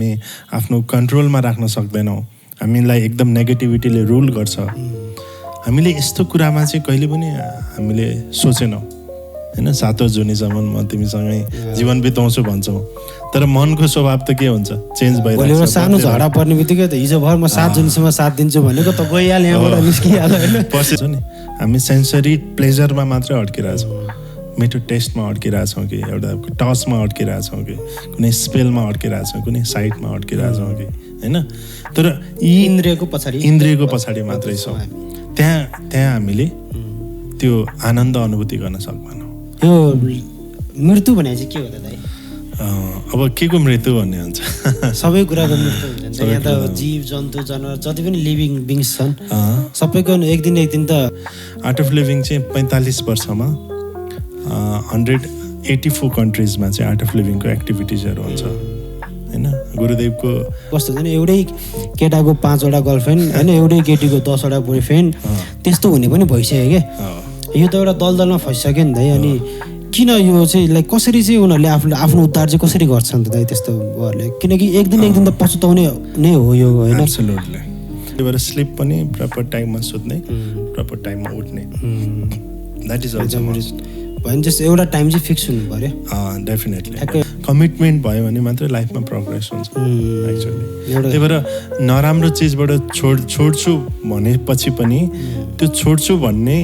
हामी आफ्नो कन्ट्रोलमा राख्न सक्दैनौँ, हामीलाई एकदम नेगेटिभिटीले रुल गर्छ। हामीले यस्तो कुरामा चाहिँ कहिले पनि हामीले सोचेनौँ होइन। 7औं जुनीसम्म म तिमीसँगै जीवन बिताउँछु भन्छौँ, तर मनको स्वभाव त के हुन्छ, चेन्ज भइरहेको छ। सानो झगडा पर्ने बित्तिकै त हिजो भर म 7 जुनसम्म साथ दिन्छु भनेको त गइहाल्यो, यहाँबाट निस्किहाल्यो होइन। पर्छ नि, हामी सेन्सरी प्लेजरमा मात्रै अड्किरहेछौँ, मिठो टेस्टमा अड्किरहेछौँ कि एउटा टचमा अड्किरहेछौँ कि कुनै स्पेलमा अड्किरहेछौँ, कुनै साइटमा अड्किरहेछौँ कि होइन। तर यी इन्द्रियको पछाडि मात्रै छौँ। त्यहाँ हामीले त्यो आनन्द अनुभूति गर्न सक्दैनौँ। यो मृत्यु भने चाहिँ के हो त दाइ? अब के को मृत्यु भन्ने हुन्छ? सबै कुराको मृत्यु हुन्छ। यहाँ त जीव जन्तु जनावर जति पनि लिभिङ बिङ्स छन् सबैको एक दिन त आर्ट अफ लिभिङ चाहिँ 45 वर्षमा 184 कन्ट्रिजमा चाहिँ आर्ट अफ लिभिङको एक्टिभिटिजहरू हुन्छ होइन। गुरुदेवको कस्तो हुन्छ नि, एउटै केटाको 5वटा गर्लफ्रेन्ड होइन, एउटै केटीको 10वटा बोयफ्रेन्ड, त्यस्तो हुने पनि भइसक्यो क्या। यो त एउटा दलदलमा फसिसक्यो नि दाइ। अनि किन यो चाहिँ लाइक कसरी चाहिँ उनीहरूले आफ्नो उद्धार चाहिँ कसरी गर्छन् त दाइ त्यस्तो उहाँहरूले? किनकि एक दिन त पछुताउने नै हो यो होइन। एब्सोल्युटली। त्यही भएर स्लिप पनि प्रपर टाइममा सुत्ने, प्रपर टाइममा उठ्ने, द्याट इज अल्सो भने जस्तो एउटा टाइम चाहिँ फिक्स हुनु पर्यो। डेफिनेटली कमिटमेन्ट भयो भने मात्रै लाइफमा प्रोग्रेस हुन्छ एक्चुअली। त्यही भएर नराम्रो चिजबाट छोड्छु भनेपछि पनि त्यो छोड्छु भन्ने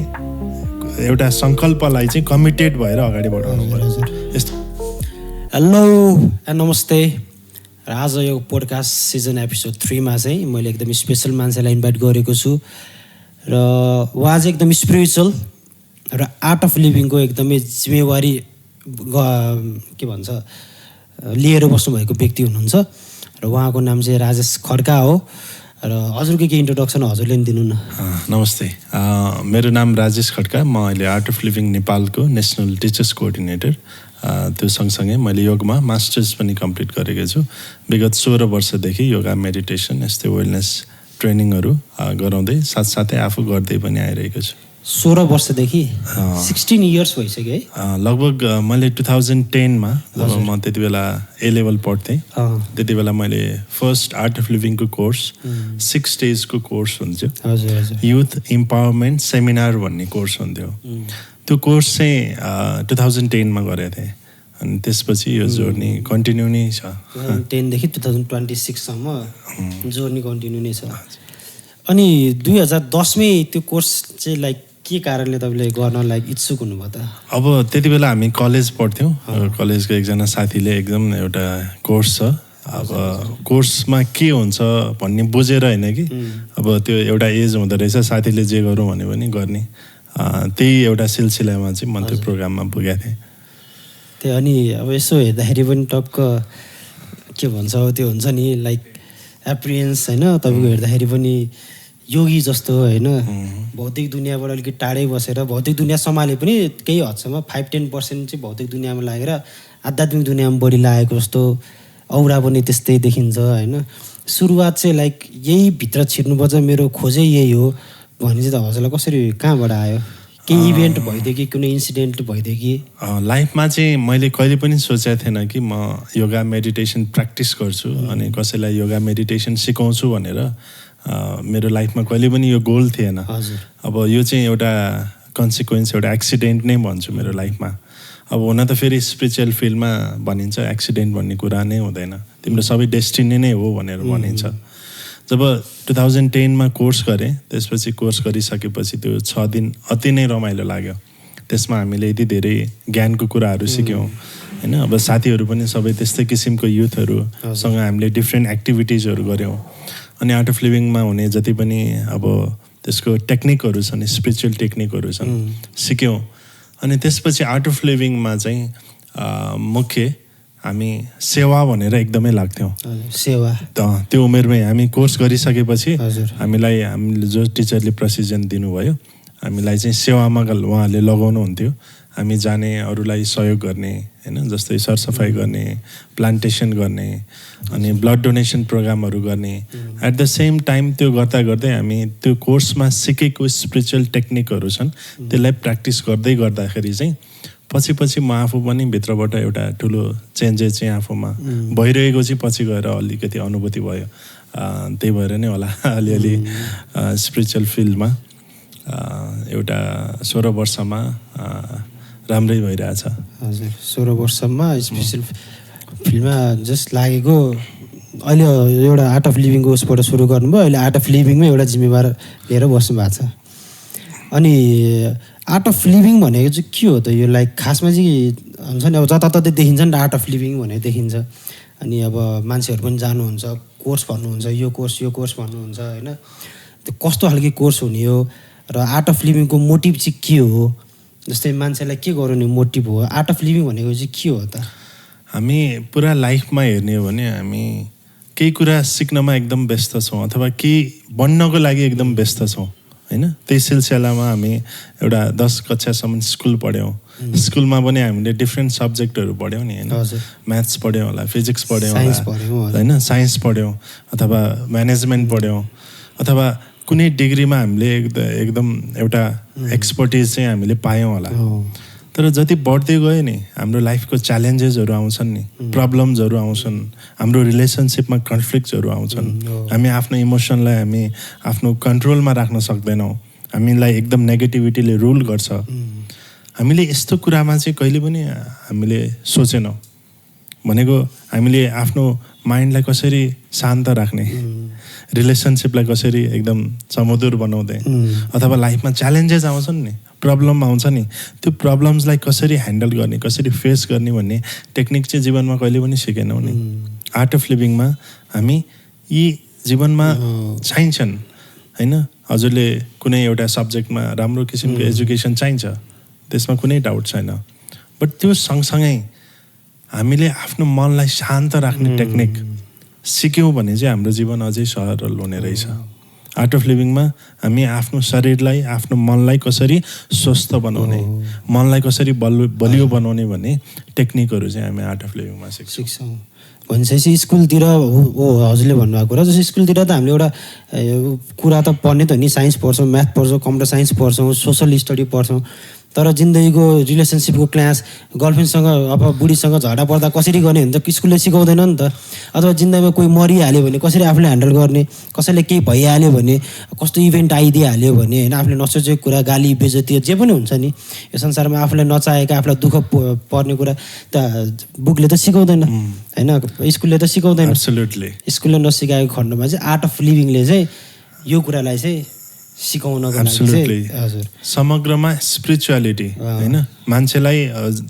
एउटा सङ्कल्पलाई चाहिँ कमिटेड भएर अगाडि बढाउनु पर्छ। यस्तो हेलो एन्ड नमस्ते। र आज यो पोडकास्ट सिजन एपिसोड 3 मा चाहिँ मैले एकदम स्पेसल मान्छेलाई इन्भाइट गरेको छु र उहाँ चाहिँ एकदम स्पिरिचुअल र आर्ट अफ लिभिङको एकदमै जिम्मेवारी के भन्छ लिएर बस्नुभएको व्यक्ति हुनुहुन्छ र उहाँको नाम चाहिँ राजेश खड्का हो। र हजुरको के इन्ट्रोडक्सन हजुरले नि दिनु न। नमस्ते, मेरो नाम राजेश खड्का। म अहिले आर्ट अफ लिभिङ नेपालको नेसनल टिचर्स कोअर्डिनेटर। त्यो सँगसँगै मैले योगमा मास्टर्स पनि कम्प्लिट गरेको छु। विगत 16 वर्षदेखि योगा, मेडिटेसन, यस्तै वेलनेस ट्रेनिङहरू गराउँदै साथसाथै आफू गर्दै पनि आइरहेको छु। 16 वर्षदेखि 16 इयर्स भइसक्यो है लगभग। मैले 2010 मा जब म त्यति बेला ए लेभल पढ्थेँ, त्यति बेला मैले फर्स्ट आर्ट अफ लिभिङको कोर्स 6 डेजको कोर्स हुन्थ्यो, युथ इम्पावरमेन्ट सेमिनार भन्ने कोर्स हुन्थ्यो। त्यो कोर्स चाहिँ 2010 मा गरेको थिएँ। अनि त्यसपछि यो जर्नी कन्टिन्यू नै छ। 2010 देखि 2026 सम्म जर्नी कन्टिन्यू नै छ। अनि 2010 मै त्यो कोर्स चाहिँ लाइक के कारणले तपाईँले गर्न लाइक इच्छुक हुनुभयो त? अब त्यति बेला हामी कलेज पढ्थ्यौँ। कलेजको एकजना साथीले एकदम एउटा कोर्स छ, अब कोर्समा के हुन्छ भन्ने बुझेर होइन कि अब त्यो एउटा एज हुँदो रहेछ, साथीले जे गरौँ भने पनि गर्ने, त्यही एउटा सिलसिलामा चाहिँ म त्यो प्रोग्राममा पुगेको थिएँ। त्यो अनि अब यसो हेर्दाखेरि पनि टक्क के भन्छ त्यो हुन्छ नि लाइक एप्रियन्स होइन, तपाईँको हेर्दाखेरि पनि योगी जस्तो होइन। भौतिक दुनियाँबाट अलिकति टाढै बसेर भौतिक दुनियाँ सम्हाले पनि केही हदसम्म 5-10% चाहिँ भौतिक दुनियाँमा लागेर आध्यात्मिक दुनियाँमा बढी लागेको जस्तो औरा पनि त्यस्तै देखिन्छ होइन। सुरुवात चाहिँ लाइक यही भित्र छिर्नुपर्छ, मेरो खोजै यही हो भने चाहिँ त हजुरलाई कसरी कहाँबाट आयो? केही इभेन्ट भइदियो कि कुनै इन्सिडेन्ट भइदियो कि? लाइफमा चाहिँ मैले कहिले पनि सोचेको थिएन कि म योगा मेडिटेसन प्र्याक्टिस गर्छु अनि कसैलाई योगा मेडिटेसन सिकाउँछु भनेर। मेरो लाइफमा कहिले पनि यो गोल थिएन। अब यो चाहिँ एउटा कन्सिक्वेन्स, एउटा एक्सिडेन्ट नै भन्छु मेरो लाइफमा। अब हुन त फेरि स्पिरिचुअल फिल्डमा भनिन्छ एक्सिडेन्ट भन्ने कुरा नै हुँदैन, तिम्रो सबै डेस्टिनी नै हो भनेर भनिन्छ। जब 2010 मा कोर्स गरेँ, त्यसपछि कोर्स गरिसकेपछि त्यो 6 दिन अति नै रमाइलो लाग्यो। त्यसमा हामीले यति धेरै ज्ञानको कुराहरू सिक्यौँ होइन। अब साथीहरू पनि सबै त्यस्तै किसिमको युथहरूसँग हामीले डिफ्रेन्ट एक्टिभिटिजहरू गऱ्यौँ। अनि आर्ट अफ लिभिङमा हुने जति पनि अब त्यसको टेक्निकहरू छन्, स्पिरिचुअल टेक्निकहरू छन्, सिक्यौँ। अनि त्यसपछि आर्ट अफ लिभिङमा चाहिँ मुख्य हामी सेवा भनेर एकदमै लाग्थ्यौँ। सेवा त्यो उमेरमै हामी कोर्स गरिसकेपछि हामीले जो टिचरले प्रशिक्षण दिनुभयो हामीलाई चाहिँ सेवामा उहाँहरूले लगाउनुहुन्थ्यो। हामी जाने, अरूलाई सहयोग गर्ने होइन, जस्तै सरसफाइ गर्ने, प्लान्टेसन गर्ने अनि ब्लड डोनेसन प्रोग्रामहरू गर्ने। एट द सेम टाइम त्यो गर्दा गर्दै हामी त्यो कोर्समा सिकेको स्पिरिचुअल टेक्निकहरू छन् त्यसलाई प्र्याक्टिस गर्दै गर्दाखेरि चाहिँ पछि म आफू पनि भित्रबाट एउटा ठुलो चेन्जेस चाहिँ आफूमा भइरहेको चाहिँ पछि गएर अलिकति अनुभूति भयो। त्यही भएर नै होला अलिअलि स्पिरिचुअल फिल्डमा एउटा 16 वर्षमा राम्रै भइरहेछ। हजुर 16 वर्षमा स्पिरिचुअल फिल्डमा जस्ट लागेको। अहिले एउटा आर्ट अफ लिभिङको उसबाट सुरु गर्नुभयो, अहिले आर्ट अफ लिभिङमै एउटा जिम्मेवार लिएर बस्नु भएको छ। अनि आर्ट अफ लिभिङ भनेको चाहिँ के हो त? यो लाइक खासमा चाहिँ हुन्छ नि अब जताततै देखिन्छ नि आर्ट अफ लिभिङ भनेर देखिन्छ। अनि अब मान्छेहरू पनि जानुहुन्छ, कोर्स भन्नुहुन्छ, यो कोर्स भन्नुहुन्छ होइन। त्यो कस्तो खालको कोर्स हुने हो र आर्ट अफ लिभिङको मोटिभ चाहिँ के हो? जस्तै मान्छेलाई के गराउने मोटिभ हो? आर्ट अफ लिभिङ भनेको चाहिँ के हो त? हामी पुरा लाइफमा हेर्ने हो भने हामी केही कुरा सिक्नमा एकदम व्यस्त छौँ अथवा केही बन्नको लागि एकदम व्यस्त छौँ होइन। त्यही सिलसिलामा हामी एउटा 10 कक्षासम्म स्कुल पढ्यौँ। स्कुलमा पनि हामीले डिफ्रेन्ट सब्जेक्टहरू पढ्यौँ नि होइन। म्याथ्स पढ्यौँ होला, फिजिक्स पढ्यौँ होला होइन, साइन्स पढ्यौँ अथवा म्यानेजमेन्ट पढ्यौँ अथवा कुनै डिग्रीमा हामीले एकदम एउटा एक्सपर्टिज चाहिँ हामीले पायौँ होला। तर जति बढ्दै गयो नि हाम्रो लाइफको च्यालेन्जेसहरू आउँछन् नि, प्रब्लम्सहरू आउँछन्, हाम्रो रिलेसनसिपमा कन्फ्लिक्ट्सहरू आउँछन्। हामी आफ्नो इमोसनलाई हामी आफ्नो कन्ट्रोलमा राख्न सक्दैनौँ, हामीलाई एकदम नेगेटिभिटीले रुल गर्छ। हामीले यस्तो कुरामा चाहिँ कहिले पनि हामीले सोचेनौँ। भनेको हामीले आफ्नो माइन्डलाई कसरी शान्त राख्ने, रिलेसनसिपलाई कसरी एकदम समधुर बनाउँदै अथवा लाइफमा च्यालेन्जेस आउँछन् नि, प्रब्लम आउँछ नि, त्यो प्रब्लम्सलाई कसरी ह्यान्डल गर्ने, कसरी फेस गर्ने भन्ने टेक्निक चाहिँ जीवनमा कहिले पनि सिकेनौँ नि। आर्ट अफ लिभिङमा हामी यी जीवनमा चाहिन्छन् होइन। हजुरले कुनै एउटा सब्जेक्टमा राम्रो किसिमको एजुकेसन चाहिन्छ, त्यसमा कुनै डाउट छैन। बट त्यो सँगसँगै हामीले आफ्नो मनलाई शान्त राख्ने टेक्निक सिक्यौँ भने चाहिँ हाम्रो जीवन अझै सरल हुने रहेछ। आर्ट अफ लिभिङमा हामी आफ्नो शरीरलाई, आफ्नो मनलाई कसरी स्वस्थ बनाउने, मनलाई कसरी बलियो बनाउने भन्ने टेक्निकहरू चाहिँ हामी आर्ट अफ लिभिङमा सिक्छौँ। भनेपछि स्कुलतिर हो हजुरले भन्नुभएको कुरा जस्तो स्कुलतिर त हामीले एउटा कुरा त पढ्ने त नि, साइन्स पढ्छौँ, म्याथ पढ्छौँ, कम्प्युटर साइन्स पढ्छौँ, सोसल स्टडी पढ्छौँ। तर जिन्दगीको रिलेसनसिपको क्लास, गर्लफ्रेन्डसँग अब बुढीसँग झगडा पर्दा कसरी गर्ने हुन्छ स्कुलले सिकाउँदैन नि त। अथवा जिन्दगीमा कोही मरिहाल्यो भने कसरी आफूले ह्यान्डल गर्ने, कसैले केही भइहाल्यो भने, कस्तो इभेन्ट आइदिइहाल्यो भने होइन, आफूले नसोचेको कुरा, गाली बेइज्जती जे पनि हुन्छ नि यो संसारमा, आफूलाई नचाहेका, आफूलाई दुःख पर्ने कुरा त बुकले त सिकाउँदैन होइन, स्कुलले त सिकाउँदैन। एब्सोल्युटली स्कुलले नसिकाएको खण्डमा चाहिँ आर्ट अफ लिभिङले चाहिँ यो कुरालाई चाहिँ सिकाउनको लागि हजुर समग्रमा स्पिरिचुअलिटी होइन। मान्छेलाई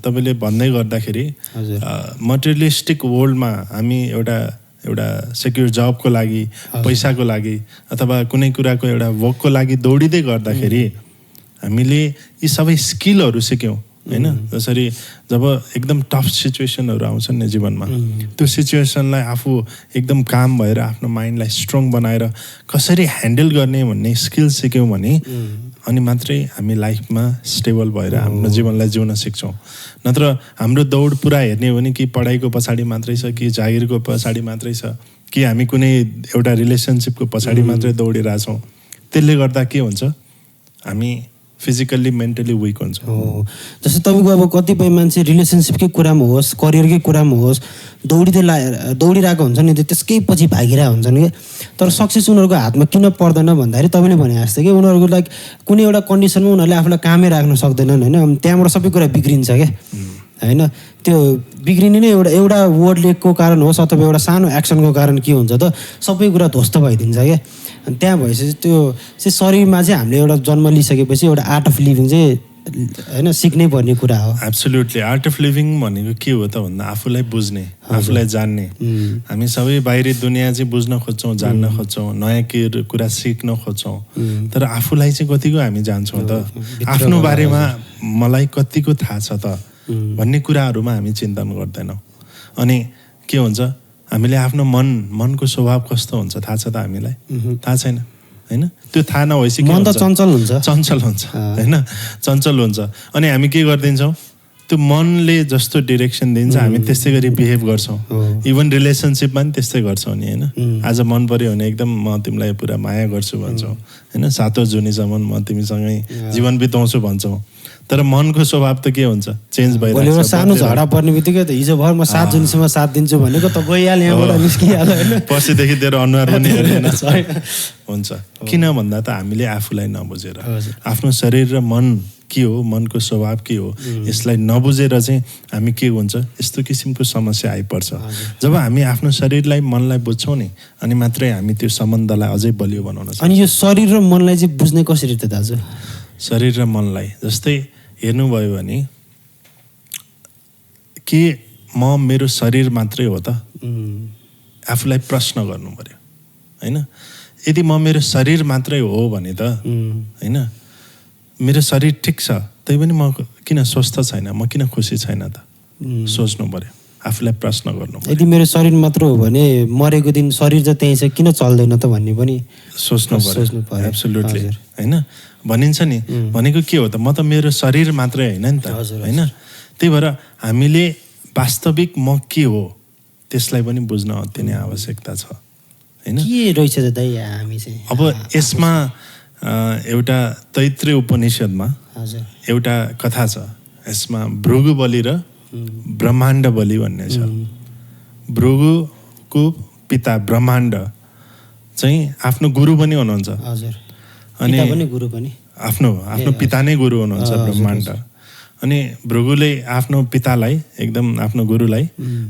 तपाईँले भन्दै गर्दाखेरि मटेरियलिस्टिक वर्ल्डमा हामी एउटा सेक्युर जबको लागि, पैसाको लागि अथवा कुनै कुराको एउटा वर्कको लागि दौडिँदै गर्दाखेरि हामीले यी सबै स्किलहरू सिक्यौँ होइन। जसरी जब एकदम टफ सिचुएसनहरू आउँछन् नि जीवनमा, त्यो सिचुएसनलाई आफू एकदम काम भएर आफ्नो माइन्डलाई स्ट्रङ बनाएर कसरी ह्यान्डल गर्ने भन्ने स्किल सिक्यौँ भने अनि मात्रै हामी लाइफमा स्टेबल भएर आफ्नो जीवनलाई जिउन सिक्छौँ। नत्र हाम्रो दौड पुरा हेर्ने हो भने कि पढाइको पछाडि मात्रै छ, कि जागिरको पछाडि मात्रै छ, कि हामी कुनै एउटा रिलेसनसिपको पछाडि मात्रै दौडिरहेछौँ। त्यसले गर्दा के हुन्छ, हामी फिजिकल्ली मेन्टली विक हुन्छ। जस्तो तपाईँको अब कतिपय मान्छे रिलेसनसिपकै कुरामा होस्, करियरकै कुरामा होस्, दौडिरहेको हुन्छ नि, त्यसकै पछि भागिरहेको हुन्छन् कि। तर सक्सेस उनीहरूको हातमा किन पर्दैन भन्दाखेरि तपाईँले भने जस्तो कि उनीहरूको लाइक कुनै एउटा कन्डिसनमा उनीहरूले आफूलाई कामै राख्न सक्दैनन् होइन। त्यहाँबाट सबै कुरा बिग्रिन्छ क्या होइन। त्यो बिग्रिने नै एउटा वर्डलेको कारण होस् अथवा एउटा सानो एक्सनको कारण के हुन्छ त, सबै कुरा ध्वस्त भइदिन्छ क्या। अनि त्यहाँ भएपछि त्यो चाहिँ शरीरमा चाहिँ हामीले एउटा जन्म लिइसकेपछि एउटा आर्ट अफ लिभिङ चाहिँ होइन सिक्नै पर्ने कुरा हो। एब्सोल्युटली आर्ट अफ लिभिङ भनेको के हो त भन्दा आफूलाई बुझ्ने, आफूलाई जान्ने। हामी सबै बाहिरी दुनियाँ चाहिँ बुझ्न खोज्छौँ, जान्न खोज्छौँ, नयाँ कुरा सिक्न खोज्छौँ। तर आफूलाई चाहिँ कतिको हामी जान्छौँ त, आफ्नो बारेमा मलाई कतिको थाहा छ त भन्ने कुराहरूमा हामी चिन्तन गर्दैनौँ। अनि के हुन्छ, हामीले आफ्नो मनको स्वभाव कस्तो हुन्छ थाहा छ त हामीलाई? थाहा छैन होइन। त्यो थाहा नभएपछि मन त चञ्चल हुन्छ होइन, चञ्चल हुन्छ। अनि हामी के गरिदिन्छौँ, त्यो मनले जस्तो डिरेक्सन दिन्छ हामी त्यस्तै गरी बिहेभ गर्छौँ। इभन रिलेसनसिपमा पनि त्यस्तै गर्छौँ नि होइन। आज मन पऱ्यो भने एकदम म तिमीलाई पुरा माया गर्छु भन्छौँ होइन, 7औं जुनीसम्म म तिमीसँगै जीवन बिताउँछु भन्छौँ। तर मनको स्वभाव त के हुन्छ, चेन्ज भोलि भइरहेको छ। सानो झगडा पर्ने बित्तिकै त हिजो भर म 7 जुनसम्म साथ दिन्छु भनेको त गइहाल यहाँबाट निस्किहाल होइन। पर्सिदेखि तेरो अनुहार पनि हेरेन हुन्छ। किन भन्दा त हामीले आफूलाई नबुझेर, आफ्नो शरीर र मन के हो, मनको स्वभाव के हो, यसलाई नबुझेर चाहिँ हामी के हुन्छ, यस्तो किसिमको समस्या आइपर्छ। जब हामी आफ्नो शरीरलाई मनलाई बुझ्छौँ नि, अनि मात्रै हामी त्यो सम्बन्धलाई अझै बलियो बनाउन सक्छौँ। अनि यो शरीर र मनलाई चाहिँ बुझ्ने कसरी त दाजु? शरीर र मनलाई जस्तै हेर्नुभयो भने के म मेरो शरीर मात्रै हो त? आफूलाई प्रश्न गर्नु पर्यो होइन। यदि म मेरो शरीर मात्रै हो भने त होइन, मेरो शरीर ठिक छ तै पनि म किन स्वस्थ छैन, म किन खुसी छैन त? सोच्नु पर्यो, आफूलाई प्रश्न गर्नु पर्यो। यदि मेरो शरीर मात्र हो भने मरेको दिन शरीर त त्यही छ, किन चल्दैन त भन्ने पनि सोच्नु पर्यो। एब्सोल्युटली होइन। भनिन्छ नि, भनेको के हो त, म त मेरो शरीर मात्रै होइन नि त होइन। त्यही भएर हामीले वास्तविक म के हो त्यसलाई पनि बुझ्न अति नै आवश्यकता छ होइन। के रहेछ त दाइ हामी चाहिँ? अब यसमा एउटा तैत्रीय उपनिषदमा एउटा कथा छ, यसमा भृगु बलि र ब्रह्माण्ड बलि भन्ने छ। भृगुको पिता ब्रह्माण्ड चाहिँ आफ्नो गुरु पनि हुनुहुन्छ। अनि आफ्नो पिता नै गुरु हुनुहुन्छ ब्रह्माण्ड। अनि भृगुले आफ्नो पितालाई एकदम आफ्नो गुरुलाई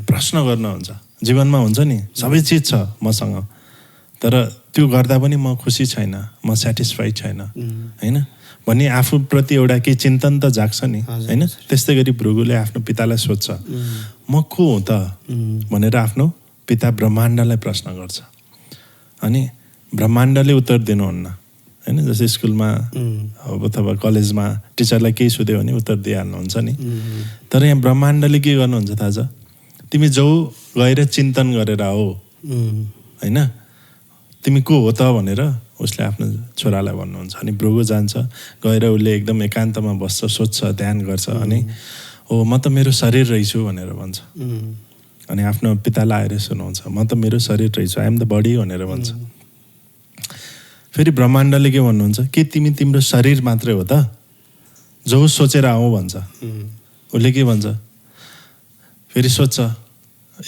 प्रश्न गर्नुहुन्छ। जीवनमा हुन्छ नि, सबै चिज छ मसँग, तर त्यो गर्दा पनि म खुसी छैन, म सेटिस्फाइड छैन होइन भन्ने आफूप्रति एउटा के चिन्तन त जाग्छ नि होइन। त्यस्तै गरी भृगुले आफ्नो पितालाई सोध्छ, म को हुँ त भनेर आफ्नो पिता ब्रह्माण्डलाई प्रश्न गर्छ। अनि ब्रह्माण्डले उत्तर दिनुहुन्न होइन। जस्तै स्कुलमा अथवा कलेजमा टिचरलाई केही सोध्यो भने उत्तर दिइहाल्नुहुन्छ नि। तर यहाँ ब्रह्माण्डले के गर्नुहुन्छ थाहा छ? तिमी जाऊ गएर चिन्तन गरेर आऊ होइन, तिमी को हो त भनेर उसले आफ्नो छोरालाई भन्नुहुन्छ। अनि भृगु जान्छ, गएर उसले एकदम एकान्तमा बस्छ, सोध्छ, ध्यान गर्छ। अनि हो म त मेरो शरीर रहेछु भनेर भन्छ। अनि आफ्नो पितालाई आएर सुनाउँछ, म त मेरो शरीर रहेछु, आई एम द बडी भनेर भन्छ। फेरि ब्रह्माण्डले के भन्नुहुन्छ, के तिमी तिम्रो शरीर मात्रै हो त? जो सोचेर आऊ भन्छ। उसले के भन्छ, फेरि सोध्छ,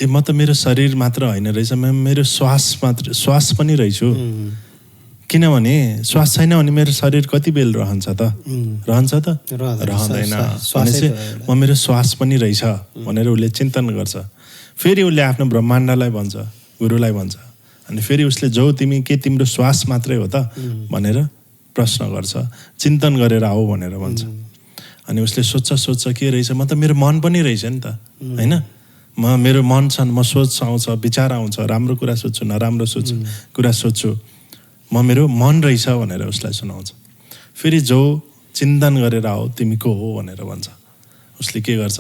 ए म त मेरो शरीर मात्र होइन रहेछ, म मेरो श्वास पनि रहेछु। किनभने श्वास छैन भने मेरो शरीर कति बेल रहन्छ त? रहन्छ त? रहँदैन। भनेपछि म मेरो श्वास पनि रहेछ भनेर उसले चिन्तन गर्छ। फेरि उसले आफ्नो ब्रह्माण्डलाई भन्छ, गुरुलाई भन्छ। अनि फेरि उसले जो तिमी के तिम्रो श्वास मात्रै हो त भनेर प्रश्न गर्छ, चिन्तन गरेर आऊ भनेर भन्छ। अनि उसले सोध्छ के रहेछ, म त मेरो मन पनि रहेछ नि त होइन। म मेरो मन छन्, म सोच आउँछ, विचार आउँछ, राम्रो कुरा सोध्छु, नराम्रो कुरा सोध्छु, म मेरो मन रहेछ भनेर उसलाई सुनाउँछ। फेरि जो चिन्तन गरेर आऊ तिमी को हो भनेर भन्छ। उसले के गर्छ,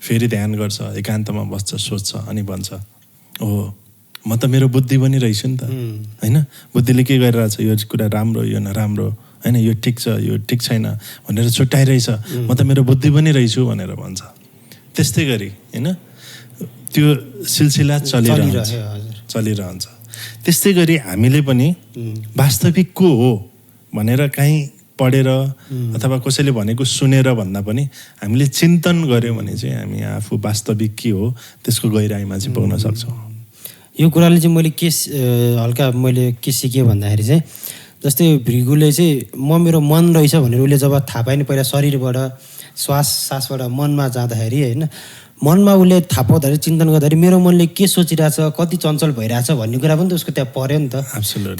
फेरि ध्यान गर्छ, एकान्तमा बस्छ, सोध्छ, अनि भन्छ, ओहो म त मेरो बुद्धि पनि रहेछु नि त होइन। बुद्धिले के गरिरहेछ, यो कुरा राम्रो, यो नराम्रो होइन, यो ठिक छ, यो ठिक छैन भनेर छुट्याइरहेछ। म त मेरो बुद्धि पनि रहेछु भनेर भन्छ। त्यस्तै गरी होइन त्यो सिलसिला चलिरहन्छ। त्यस्तै गरी हामीले पनि वास्तविक को हो भनेर कहीँ पढेर अथवा कसैले भनेको सुनेर भन्दा पनि हामीले चिन्तन गऱ्यौँ भने चाहिँ हामी आफू वास्तविक के हो त्यसको गहिराइमा चाहिँ पुग्न सक्छौँ। यो कुराले चाहिँ मैले के सिकेँ भन्दाखेरि चाहिँ, जस्तै भृगुले चाहिँ म मेरो मन रहेछ भनेर उसले जब थाहा पाएन, पहिला शरीरबाट सासबाट मनमा जाँदाखेरि होइन, मनमा उसले थाहा पाउँदाखेरि चिन्तन गर्दाखेरि मेरो मनले के सोचिरहेछ, कति चञ्चल भइरहेछ भन्ने कुरा पनि त उसको त्यहाँ पऱ्यो नि त।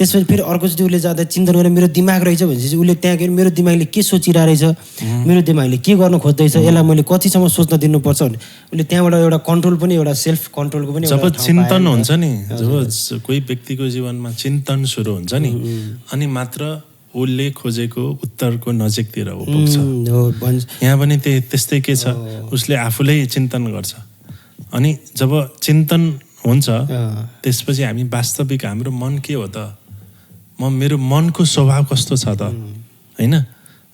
त्यसपछि फेरि अर्कोचोटि उसले जाँदा चिन्तन गरेर मेरो दिमाग रहेछ भनेपछि उसले त्यहाँ गएर मेरो दिमागले के सोचिरहेछ, मेरो दिमागले के गर्न खोज्दैछ, यसलाई मैले कतिसम्म सोच्न दिनुपर्छ भने उसले त्यहाँबाट एउटा कन्ट्रोल पनि, एउटा सेल्फ कन्ट्रोलको पनि जब चिन्तन हुन्छ नि, जब कोही व्यक्तिको जीवनमा चिन्तन सुरु हुन्छ नि, अनि मात्र उसले खोजेको उत्तरको नजिकतिर पुग्छ। यहाँ पनि त्यस्तै के छ, उसले आफूले चिन्तन गर्छ। अनि जब चिन्तन हुन्छ त्यसपछि हामी वास्तविक हाम्रो मन के हो त, मेरो मनको स्वभाव कस्तो छ त होइन।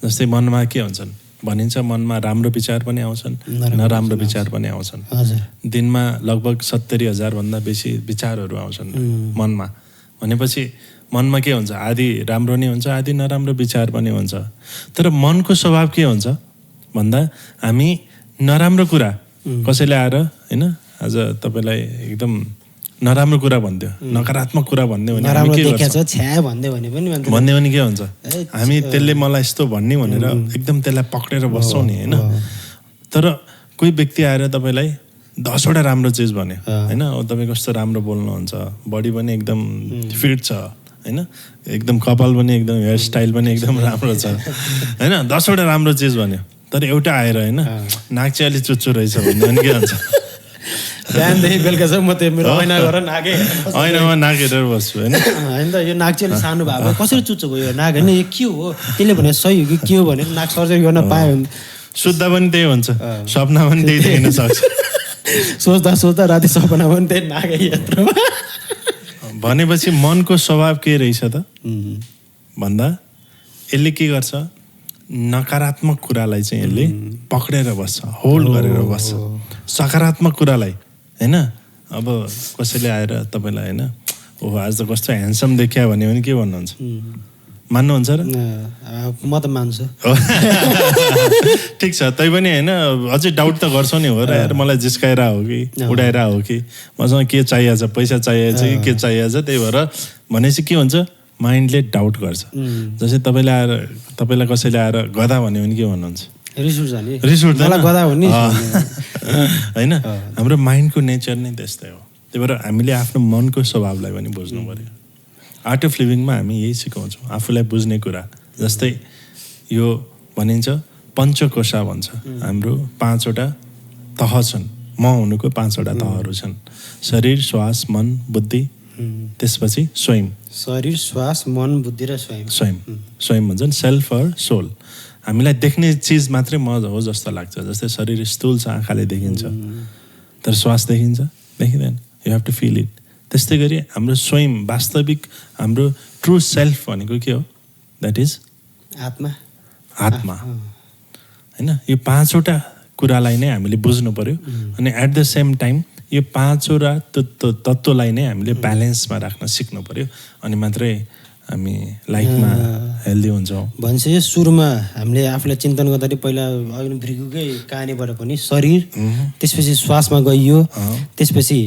जस्तै मनमा के हुन्छन् भनिन्छ, मनमा राम्रो विचार पनि आउँछन्, नराम्रो विचार पनि आउँछन्। दिनमा लगभग 70,000 भन्दा बेसी विचारहरू आउँछन् मनमा। भनेपछि मनमा के हुन्छ, आधी राम्रो नै हुन्छ, आधी नराम्रो विचार पनि हुन्छ। तर मनको स्वभाव के हुन्छ, भन्दा हामी नराम्रो कुरा कसैले आएर होइन आज तपाईँलाई एकदम नराम्रो कुरा भन्दियो नकारात्मक कुरा भन्दियो भने हामी के गर्छौँ भन्यो भने के हुन्छ हामी त्यसले मलाई यस्तो भन्ने भनेर एकदम त्यसलाई पक्रेर बस्छौँ नि होइन तर कोही व्यक्ति आएर तपाईँलाई 10वटा राम्रो चिज भन्यो होइन तपाईँ कस्तो राम्रो बोल्नुहुन्छ बडी पनि एकदम फिट छ होइन एकदम कपाल पनि एकदम हेयर स्टाइल पनि एकदम राम्रो छ होइन 10वटा राम्रो चिज भन्यो तर एउटा आएर होइन नाक चाहिँ अलिक चुच्चो रहेछ भन्यो भने के हुन्छ बिहानदेखि बेलुका चाहिँ म त्यो मेरो ऐना गरेर ऐनामा नाक हेरेर बस्छु होइन होइन त यो नाक चाहिँ सानो भएको कसरी चुच्चो भयो नाक होइन यो के हो त्यसले भने सही हो कि के हो भने नाक सर्जरी गर्न पायो भने सुत्दा पनि त्यही हुन्छ सपना पनि त्यही देख्न सक्छ सोच्दा सोच्दा राति सपना पनि त्यही नाकै यत्रोमा भनेपछि मनको स्वभाव के रहेछ त भन्दा यसले के गर्छ नकारात्मक कुरालाई चाहिँ यसले पक्रेर बस्छ होल्ड गरेर बस्छ सकारात्मक कुरालाई होइन अब कसैले आएर तपाईँलाई होइन ओहो आज त कस्तो ह्यान्डसम देखिया भन्यो भने के भन्नुहुन्छ मान्नुहुन्छ र म त मान्छु ठिक छ तै पनि होइन अझै डाउट त गर्छौ नि हो र यार मलाई जिस्काएर हो कि उडाएर हो कि मसँग के चाहिएको छ पैसा चाहिएको छ कि के चाहिएको छ त्यही भएर भनेपछि के हुन्छ माइन्डले डाउट गर्छ जस्तै तपाईँलाई कसैले आएर गधा भन्यो भने के भन्नुहुन्छ रिस उठ्दैन होइन हाम्रो माइन्डको नेचर नै त्यस्तै हो त्यही भएर हामीले आफ्नो मनको स्वभावलाई पनि बुझ्नु पर्यो आर्ट अफ लिभिङमा हामी यही सिकाउँछौँ आफूलाई बुझ्ने कुरा जस्तै यो भनिन्छ पञ्चकोशा भन्छ हाम्रो 5वटा तह छन् म हुनुको 5वटा तहहरू छन् शरीर श्वास मन बुद्धि त्यसपछि स्वयं शरीर श्वास मन बुद्धि र स्वयं भन्छन् सेल्फ अर सोल हामीलाई देख्ने चिज मात्रै म हो जस्तो लाग्छ जस्तै शरीर स्थूल छ आँखाले देखिन्छ तर श्वास देखिन्छ देखिँदैन you have to feel it त्यस्तै गरी हाम्रो स्वयं वास्तविक हाम्रो ट्रु सेल्फ भनेको के हो द्याट इज आत्मा होइन यो 5वटा कुरालाई नै हामीले बुझ्नु पर्यो अनि एट द सेम टाइम यो 5वटा तत्त्वलाई नै हामीले ब्यालेन्समा राख्न सिक्नु पर्यो अनि मात्रै हामी लाइफमा हेल्दी हुन्छौँ भन्छ यो सुरुमा हामीले आफूलाई चिन्तन गर्दाखेरि पहिला अघि भृगुकै कहानीबाट पनि शरीर त्यसपछि श्वासमा गइयो त्यसपछि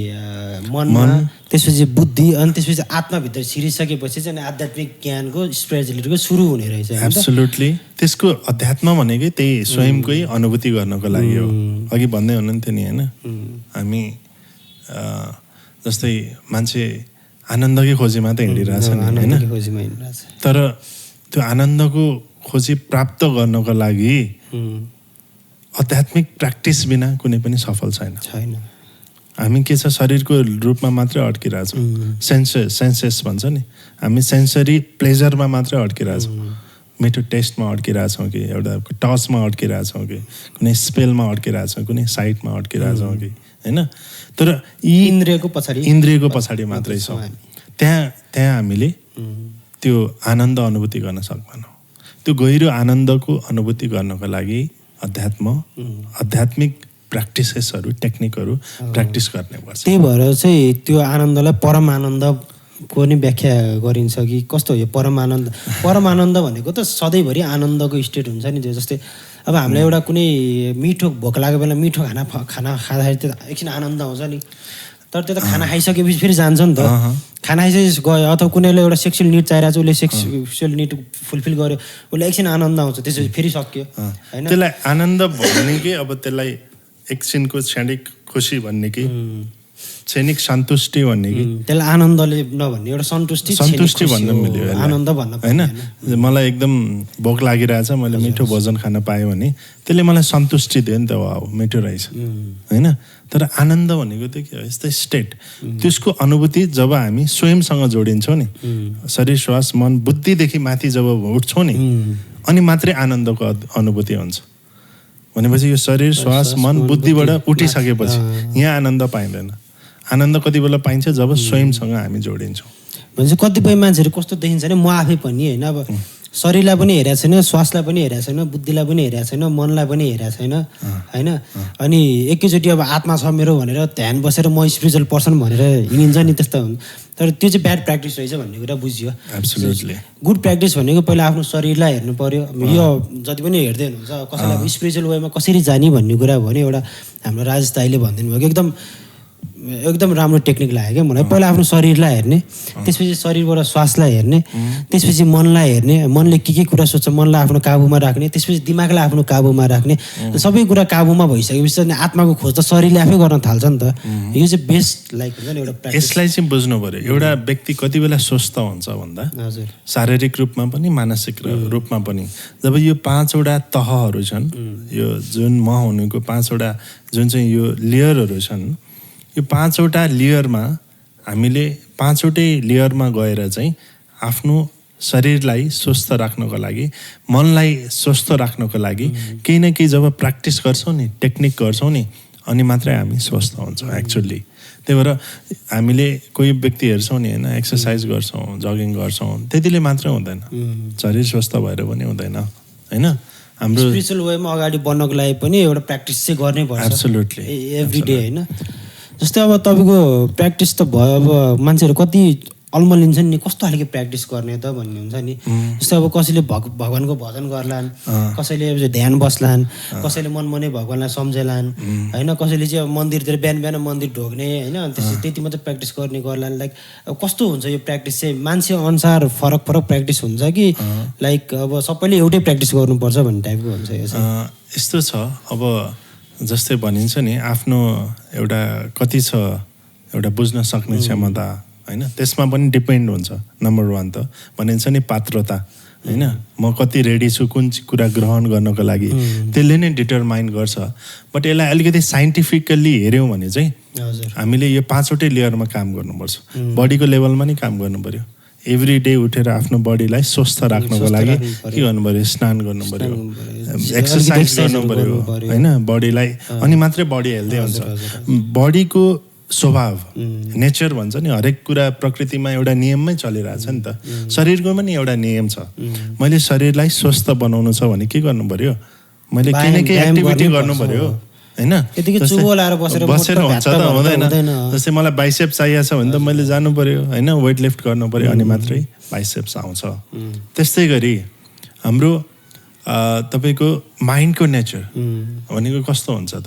मनमा त्यसपछि बुद्धि अनि त्यसपछि आत्माभित्र छिरिसकेपछि चाहिँ आध्यात्मिक ज्ञानको स्पिरिचुअलिटीको सुरु हुने रहेछ एब्सोल्युटली त्यसको अध्यात्म भनेकै त्यही स्वयंकै अनुभूति गर्नको लागि हो अघि भन्दै हुनुहुन्थ्यो नि होइन हामी जस्तै मान्छे आनन्दकै खोजीमा त हिँडिरहेछ होइन तर त्यो आनन्दको खोजी प्राप्त गर्नको लागि आध्यात्मिक प्र्याक्टिस बिना कुनै पनि सफल छैन हामी के छ शरीरको रूपमा मात्रै अड्किरहेछौँ सेन्सेस भन्छ नि हामी सेन्सरी प्लेजरमा मात्रै अड्किरहेछौँ मिठो टेस्टमा अड्किरहेछौँ कि एउटा टचमा अड्किरहेछौँ कि कुनै स्पेलमा अड्किरहेछौँ कुनै साइटमा अड्किरहेछौँ कि होइन तर यी इन्द्रियको पछाडि मात्रै छौँ त्यहाँ हामीले त्यो आनन्द अनुभूति गर्न सक्दैनौँ त्यो गहिरो आनन्दको अनुभूति गर्नको लागि आध्यात्मिक प्र्याक्टिसेसहरू टेक्निकहरू प्र्याक्टिस गर्ने पर्छ त्यही भएर चाहिँ त्यो आनन्दलाई परम आनन्दको नि व्याख्या गरिन्छ कि कस्तो हो यो परम आनन्द भनेको त सधैँभरि आनन्दको स्टेट हुन्छ नि त्यो जस्तै अब हामीलाई एउटा कुनै मिठो भोक लागेको बेला मिठो खाना खाँदाखेरि त्यो एकछिन आनन्द आउँछ नि तर त्यो त खाना खाइसकेपछि फेरि जान्छ नि त खाना खाइसकेपछि गयो अथवा कुनैले एउटा सेक्सुअल निड चाहिरहेको छ उसले सेक्सुअल निड फुलफिल गर्यो उसले एकछिन आनन्द आउँछ त्यसपछि फेरि सक्यो होइन त्यसलाई आनन्द भन्ने कि अब त्यसलाई एकछिनको क्षणिक खुसी भन्ने कि क्षणिक सन्तुष्टि भन्ने कि त्यसलाई आनन्दले नभन्ने एउटा सन्तुष्टि भन्न मिल्यो आनन्द भन्न होइन मलाई एकदम भोक लागिरहेछ मैले मिठो भोजन खान पाएँ भने त्यसले मलाई सन्तुष्टि दियो नि त वाउ मिठो रहेछ होइन तर आनन्द भनेको त के हो यस्तै स्टेट त्यसको अनुभूति जब हामी स्वयंसँग जोडिन्छौँ नि शरीर श्वास मन बुद्धिदेखि माथि जब उठ्छौँ नि अनि मात्रै आनन्दको अनुभूति हुन्छ भनेपछि यो शरीर श्वास मन बुद्धिबाट उठिसकेपछि यहाँ आनन्द पाइँदैन आनन्द कति बेला पाइन्छ जब स्वयंसँग हामी जोडिन्छौँ भन्छ कतिपय मान्छेहरू कस्तो देखिन्छ भने म आफै पनि होइन अब शरीरलाई पनि हेरेको छैन, श्वासलाई पनि हेरेको छैन, बुद्धिलाई पनि हेरेको छैन, मनलाई पनि हेरेको छैन होइन। अनि एकैचोटि अब आत्मा छ मेरो भनेर ध्यान बसेर म स्पिरिचुअल पर्सन भनेर हिँडिन्छ नि, त्यस्तो हुन्छ। तर त्यो चाहिँ ब्याड प्र्याक्टिस रहेछ भन्ने कुरा बुझ्यो। एब्सोल्युटली गुड प्र्याक्टिस भनेको पहिला आफ्नो शरीरलाई हेर्नु पर्यो। यो जति पनि हेर्दै हुनुहुन्छ कसैलाई अब स्पिरिचुअल वेमा कसरी जाने भन्ने कुरा भने एउटा हाम्रो राजेश दाइले भनिदिनु भयो कि एकदम राम्रो टेक्निक लाग्यो क्या मलाई। पहिला आफ्नो शरीरलाई हेर्ने, त्यसपछि शरीरबाट श्वासलाई हेर्ने, त्यसपछि मनलाई हेर्ने, मनले के कुरा सोच्छ मनलाई आफ्नो काबुमा राख्ने, त्यसपछि दिमागलाई आफ्नो काबुमा राख्ने। सबै कुरा काबुमा भइसकेपछि अनि आत्माको खोज त शरीरले आफै गर्न थाल्छ नि त। यो चाहिँ बेस्ट लाइक हुन्छ नि एउटा प्र्याक्टिस। यसलाई चाहिँ बुझ्नु पर्यो, एउटा व्यक्ति कति बेला स्वस्थ हुन्छ भन्दा हजुर शारीरिक रूपमा पनि मानसिक रूपमा पनि। जब यो 5वटा तहहरू छन्, यो जुन म हुनुको 5वटा जुन चाहिँ यो लेयरहरू छन्, यो 5वटा लेयरमा हामीले 5वटै लेयरमा गएर चाहिँ आफ्नो शरीरलाई स्वस्थ राख्नको लागि, मनलाई स्वस्थ राख्नको लागि केही न केही जब प्र्याक्टिस गर्छौँ नि, टेक्निक गर्छौँ नि, अनि मात्रै हामी स्वस्थ हुन्छौँ एक्चुअली। त्यही भएर हामीले कोही व्यक्ति हेर्छौँ नि होइन, एक्सर्साइज गर्छौँ, जगिङ गर्छौँ, त्यतिले मात्रै हुँदैन, शरीर स्वस्थ भएर पनि हुँदैन होइन। हाम्रो स्पिरिचुअल वेमा अगाडि बढ्नको लागि पनि एउटा प्र्याक्टिस चाहिँ गर्नै पर्छ एब्सोल्युटली एभ्री डे होइन। जस्तै अब तपाईँको प्र्याक्टिस त भयो, अब मान्छेहरू कति अल्मलिन्छन् नि कस्तो खालको प्र्याक्टिस गर्ने त भन्ने हुन्छ नि। जस्तै अब कसैले भगवानको भजन गर्लान्, कसैले ध्यान बस्लान्, कसैले मनमनै भगवानलाई सम्झेलान् होइन, कसैले चाहिँ अब मन्दिरतिर बिहान बिहान मन्दिर ढोग्ने होइन, त्यसपछि त्यति मात्रै प्र्याक्टिस गर्ने गर्लान्। लाइक अब कस्तो हुन्छ यो प्र्याक्टिस चाहिँ मान्छे अनुसार फरक प्र्याक्टिस हुन्छ कि लाइक अब सबैले एउटै प्र्याक्टिस गर्नुपर्छ भन्ने टाइपको हुन्छ यो चाहिँ? यस्तो छ, अब जस्तै भनिन्छ नि आफ्नो एउटा कति छ एउटा बुझ्न सक्ने क्षमता होइन, त्यसमा पनि डिपेन्ड हुन्छ। नम्बर 1 त भनिन्छ नि पात्रता होइन, म कति रेडी छु कुन कुरा ग्रहण गर्नको लागि, त्यसले नै डिटरमाइन गर्छ। बट यसलाई अलिकति साइन्टिफिकल्ली हेऱ्यौँ भने चाहिँ हामीले यो 5वटै लेयरमा काम गर्नुपर्छ। बडीको लेभलमा नि काम गर्नु पऱ्यो। एभ्री डे उठेर आफ्नो बडीलाई स्वस्थ राख्नको लागि के गर्नु पऱ्यो, स्नान गर्नु पऱ्यो, एक्सर्साइज गर्नु पऱ्यो होइन बडीलाई, अनि मात्रै बडी हेल्दी हुन्छ। बडीको स्वभाव नेचर भन्छ नि, हरेक कुरा प्रकृतिमा एउटा नियममै चलिरहेछ नि त। शरीरको पनि एउटा नियम छ। मैले शरीरलाई स्वस्थ बनाउनु छ भने के गर्नु पऱ्यो, मैले केही न केही एक्टिभिटी गर्नु पऱ्यो होइन। बसेर हुन्छ त हुँदैन। जस्तै मलाई बाइसेप चाहिएको छ भने त मैले जानु पऱ्यो होइन, वेट लिफ्ट गर्नु पऱ्यो, अनि मात्रै बाइसेप्स आउँछ। त्यस्तै गरी हाम्रो तपाईँको माइन्डको नेचर भनेको कस्तो हुन्छ त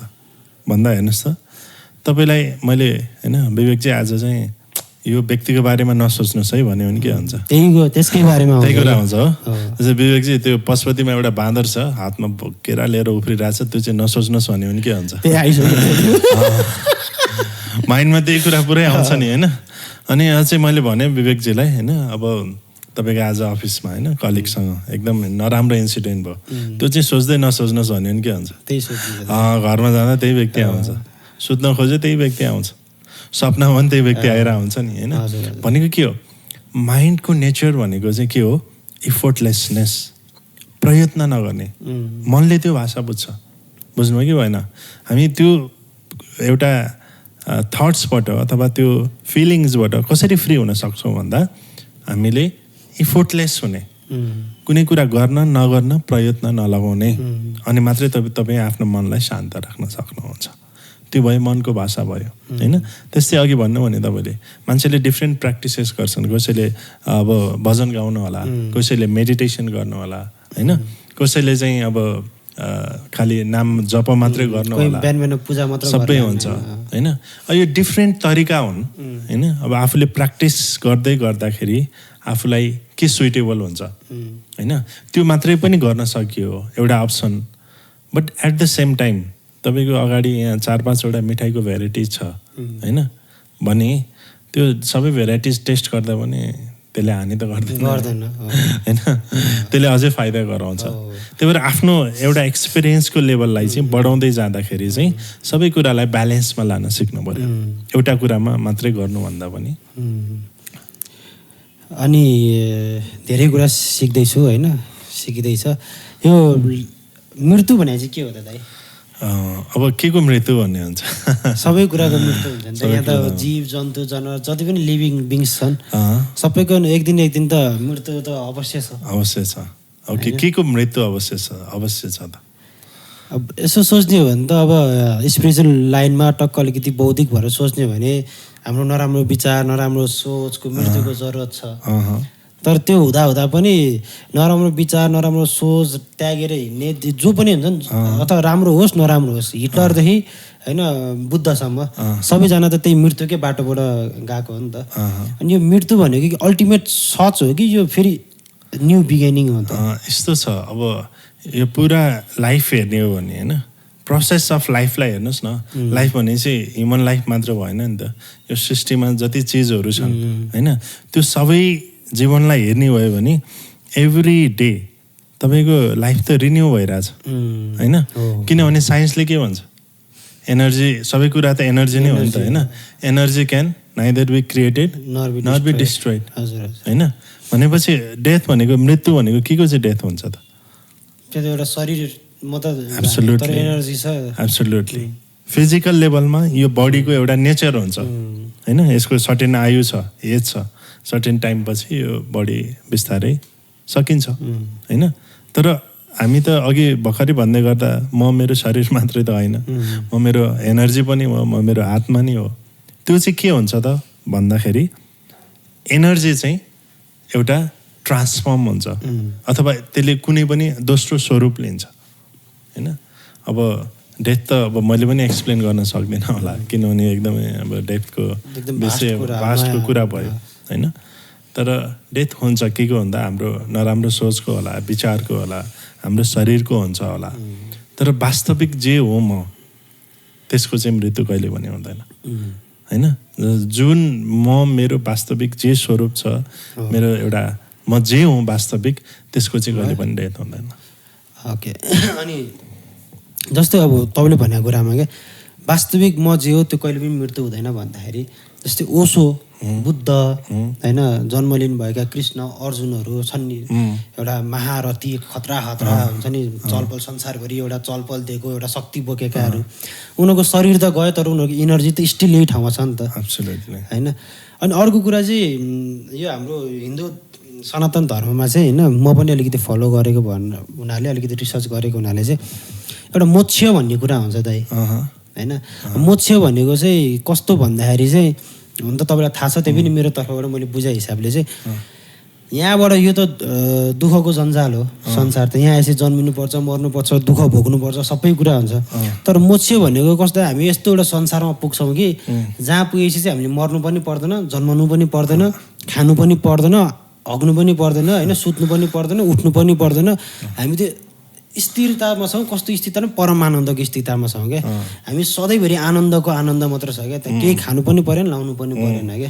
भन्दा हेर्नुहोस् त, तपाईँलाई मैले होइन विवेक चाहिँ आज चाहिँ यो व्यक्तिको बारेमा नसोच्नुहोस् है भन्यो भने के हुन्छ, त्यसकै बारेमा त्यही कुरा हुन्छ हो। जस्तै विवेक चाहिँ त्यो पशुपतिमा एउटा बाँदर छ, हातमा केरा लिएर उफ्रिरहेछ, त्यो चाहिँ नसोच्नुहोस् भन्यो भने के हुन्छ, माइन्डमा त्यही कुरा पुरै आउँछ नि होइन। अनि चाहिँ मैले भने विवेकजीलाई होइन, अब तपाईँको आज अफिसमा होइन कलिगसँग एकदम नराम्रो इन्सिडेन्ट भयो, त्यो चाहिँ सोच्दै नसोच्नुहोस् भन्यो भने के हुन्छ, घरमा जाँदा त्यही व्यक्ति आउँछ, सुत्न खोजे त्यही व्यक्ति आउँछ, सपनामा पनि त्यही व्यक्ति आएर आउँछ नि होइन। भनेको के हो, माइन्डको नेचर भनेको चाहिँ के हो, इफोर्टलेसनेस, प्रयत्न नगर्ने। मनले त्यो भाषा बुझ्छ, बुझ्नुभयो कि भएन। हामी त्यो एउटा थट्सबाट अथवा त्यो फिलिङ्सबाट कसरी फ्री हुन सक्छौँ भन्दा हामीले इफोर्टलेस हुने, कुनै कुरा गर्न नगर्न प्रयत्न नलगाउने, अनि मात्रै तपाईँ आफ्नो मनलाई शान्त राख्न सक्नुहुन्छ। त्यो भयो मनको भाषा भयो होइन। त्यस्तै अघि भन्नु भने तपाईँले मान्छेले डिफ्रेन्ट प्र्याक्टिसेस गर्छन्, कसैले अब भजन गाउनु होला, कसैले मेडिटेसन गर्नु होला होइन, कसैले चाहिँ अब खालि नाम जप मात्रै गर्नु होला, सबै हुन्छ होइन। यो डिफ्रेन्ट तरिका हुन् होइन। अब आफूले प्र्याक्टिस गर्दै गर्दाखेरि आफूलाई के सुइटेबल हुन्छ होइन, त्यो मात्रै पनि गर्न सकियो एउटा option. But at the same time तपाईँको अगाडि यहाँ 4-5वटा मिठाईको भेराइटिज छ होइन भने त्यो सबै भेराइटिज टेस्ट गर्दा पनि त्यसले हानि त गर्दैन होइन, त्यसले अझै फाइदा गराउँछ। त्यही भएर आफ्नो एउटा एक्सपिरियन्सको लेभललाई चाहिँ बढाउँदै जाँदाखेरि चाहिँ सबै कुरालाई ब्यालेन्समा लान सिक्नु पऱ्यो, एउटा कुरामा मात्रै गर्नुभन्दा पनि। अनि धेरै कुरा सिक्दैछु होइन, सिकिँदैछ। यो मृत्यु भने चाहिँ के हो त दाइ? अब के को मृत्यु भन्ने हुन्छ, सबै कुराको मृत्यु हुन्छ नि त। यहाँ त जीव जन्तु जनावर जति पनि लिभिङ बिङ्स छन् सबैको एक दिन त मृत्यु त अवश्य छ। अवश्य छ ओके के को मृत्यु अवश्य छ त? अब यसो सोच्ने हो भने त अब स्पिरिचुअल लाइनमा टक्क अलिकति बौद्धिक भएर सोच्ने हो भने हाम्रो नराम्रो विचार नराम्रो सोचको मृत्युको जरुरत छ। तर त्यो हुँदा हुँदा पनि नराम्रो विचार नराम्रो सोच त्यागेर हिँड्ने जो पनि हुन्छ नि, अथवा राम्रो होस् नराम्रो होस्, हिटलरदेखि होइन बुद्धसम्म सबैजना त त्यही मृत्युकै बाटोबाट गएको हो नि त। अनि यो मृत्यु भनेको अल्टिमेट सच हो कि यो फेरि न्यू बिगिनिङ हो त? यस्तो छ, अब यो पुरा लाइफ हेर्ने हो भने होइन, प्रोसेस अफ लाइफलाई हेर्नुहोस् न। लाइफ भने चाहिँ ह्युमन लाइफ मात्र भएन नि त, यो सृष्टिमा जति चिजहरू छन् होइन, त्यो सबै जीवनलाई हेर्ने भयो भने एभ्री डे तपाईँको लाइफ त रिन्यू भइरहेछ होइन। किनभने साइन्सले के भन्छ, एनर्जी, सबै कुरा त एनर्जी नै हो नि त होइन। Energy can neither be created not be destroyed होइन। भनेपछि डेथ भनेको, मृत्यु भनेको के को चाहिँ डेथ हुन्छ त? त्यो एउटा शरीर एब्सोल्युटली फिजिकल लेभलमा यो बडीको एउटा नेचर हुन्छ होइन। यसको सर्टेन आयु छ, एज छ, सर्टेन टाइम पछि यो बडी बिस्तारै सकिन्छ होइन। तर हामी त अघि भर्खरै भन्दै गर्दा म मेरो शरीर मात्रै त होइन, म मेरो एनर्जी पनि हो, म मेरो आत्मा नि हो। त्यो चाहिँ के हुन्छ त भन्दाखेरि एनर्जी चाहिँ एउटा ट्रान्सफर्म हुन्छ अथवा त्यसले कुनै पनि दोस्रो स्वरूप लिन्छ होइन। अब डेथ त अब मैले पनि एक्सप्लेन गर्न सक्दिनँ होला, किनभने एकदमै अब डेथको विषय वास्टको कुरा भयो होइन। तर डेथ हुन्छ के को भन्दा हाम्रो नराम्रो सोचको होला, विचारको होला, हाम्रो शरीरको हुन्छ होला। तर वास्तविक जे हो म, त्यसको चाहिँ मृत्यु कहिले पनि हुँदैन होइन। जुन म मेरो वास्तविक जे स्वरूप छ, मेरो एउटा म जे हुँ वास्तविक, त्यसको चाहिँ कहिले पनि डेथ हुँदैन। ओके, अनि जस्तै अब तपाईँले भनेको कुरामा क्या वास्तविक म जे हो त्यो कहिले पनि मृत्यु हुँदैन भन्दाखेरि, जस्तै ओशो, बुद्ध होइन, जन्म लिनुभएका कृष्ण अर्जुनहरू छन् नि, एउटा महारथी खतरा हुन्छ नि, चलपल संसारभरि एउटा चलपल दिएको एउटा शक्ति बोकेकाहरू, उनीहरूको शरीर त गयो तर उनीहरूको इनर्जी त स्टिल यही ठाउँमा छ नि त होइन। अनि अर्को कुरा चाहिँ यो हाम्रो हिन्दू सनातन धर्ममा चाहिँ होइन, म पनि अलिकति फलो गरेको हुनाले, अलिकति रिसर्च गरेको हुनाले चाहिँ एउटा मोक्ष भन्ने कुरा हुन्छ दाइ होइन। मोक्ष भनेको चाहिँ कस्तो भन्दाखेरि चाहिँ, हुन त तपाईँलाई थाहा छ, त्यो पनि मेरो तर्फबाट मैले बुझाए हिसाबले चाहिँ यहाँबाट यो त दुःखको जन्जाल हो संसार त, यहाँ यसै जन्मिनुपर्छ, मर्नुपर्छ, दुःख भोग्नुपर्छ, सबै कुरा हुन्छ। तर मोक्ष भनेको कस्तो, हामी यस्तो एउटा संसारमा पुग्छौँ कि जहाँ पुगेपछि चाहिँ हामीले मर्नु पनि पर्दैन, जन्मनु पनि पर्दैन, खानु पनि पर्दैन, हग्नु पनि पर्दैन होइन, सुत्नु पनि पर्दैन, उठ्नु पनि पर्दैन। हामी त्यो स्थिरतामा छौँ। कस्तो स्थिरता, परमानन्दको स्थिरतामा छौँ क्या। हामी सधैँभरि आनन्दको आनन्द मात्र छ क्या, केही खानु पनि परेन, लाउनु पनि परेन क्या।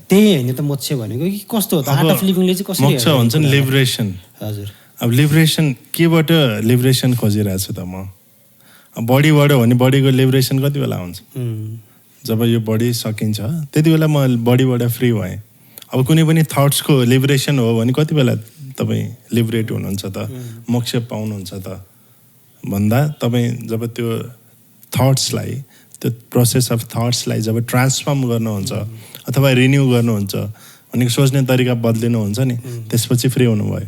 त्यही होइन त मोक्ष भनेको कि कस्तो हो त? आर्ट अफ लिभिङले चाहिँ कसरी मोक्ष हुन्छ नि लिबरेसन। हजुर, अब लिबरेसन केबाट लिबरेसन खोजिरहेको छु त म? अब बडीबाट हो भने बडीको लिबरेसन कति बेला हुन्छ? जब यो बडी सकिन्छ त्यति बेला म बडीबाट फ्री भएँ। अब कुनै पनि थट्सको लिबरेसन हो भने कति बेला तपाईँ लिबरेट हुनुहुन्छ त, मोक्ष पाउनुहुन्छ त भन्दा तपाईँ जब त्यो थट्सलाई, त्यो प्रोसेस अफ थट्सलाई जब ट्रान्सफर्म गर्नुहुन्छ अथवा रिन्यू गर्नुहुन्छ भनेको सोच्ने तरिका बदलिनुहुन्छ नि, त्यसपछि फ्री हुनुभयो।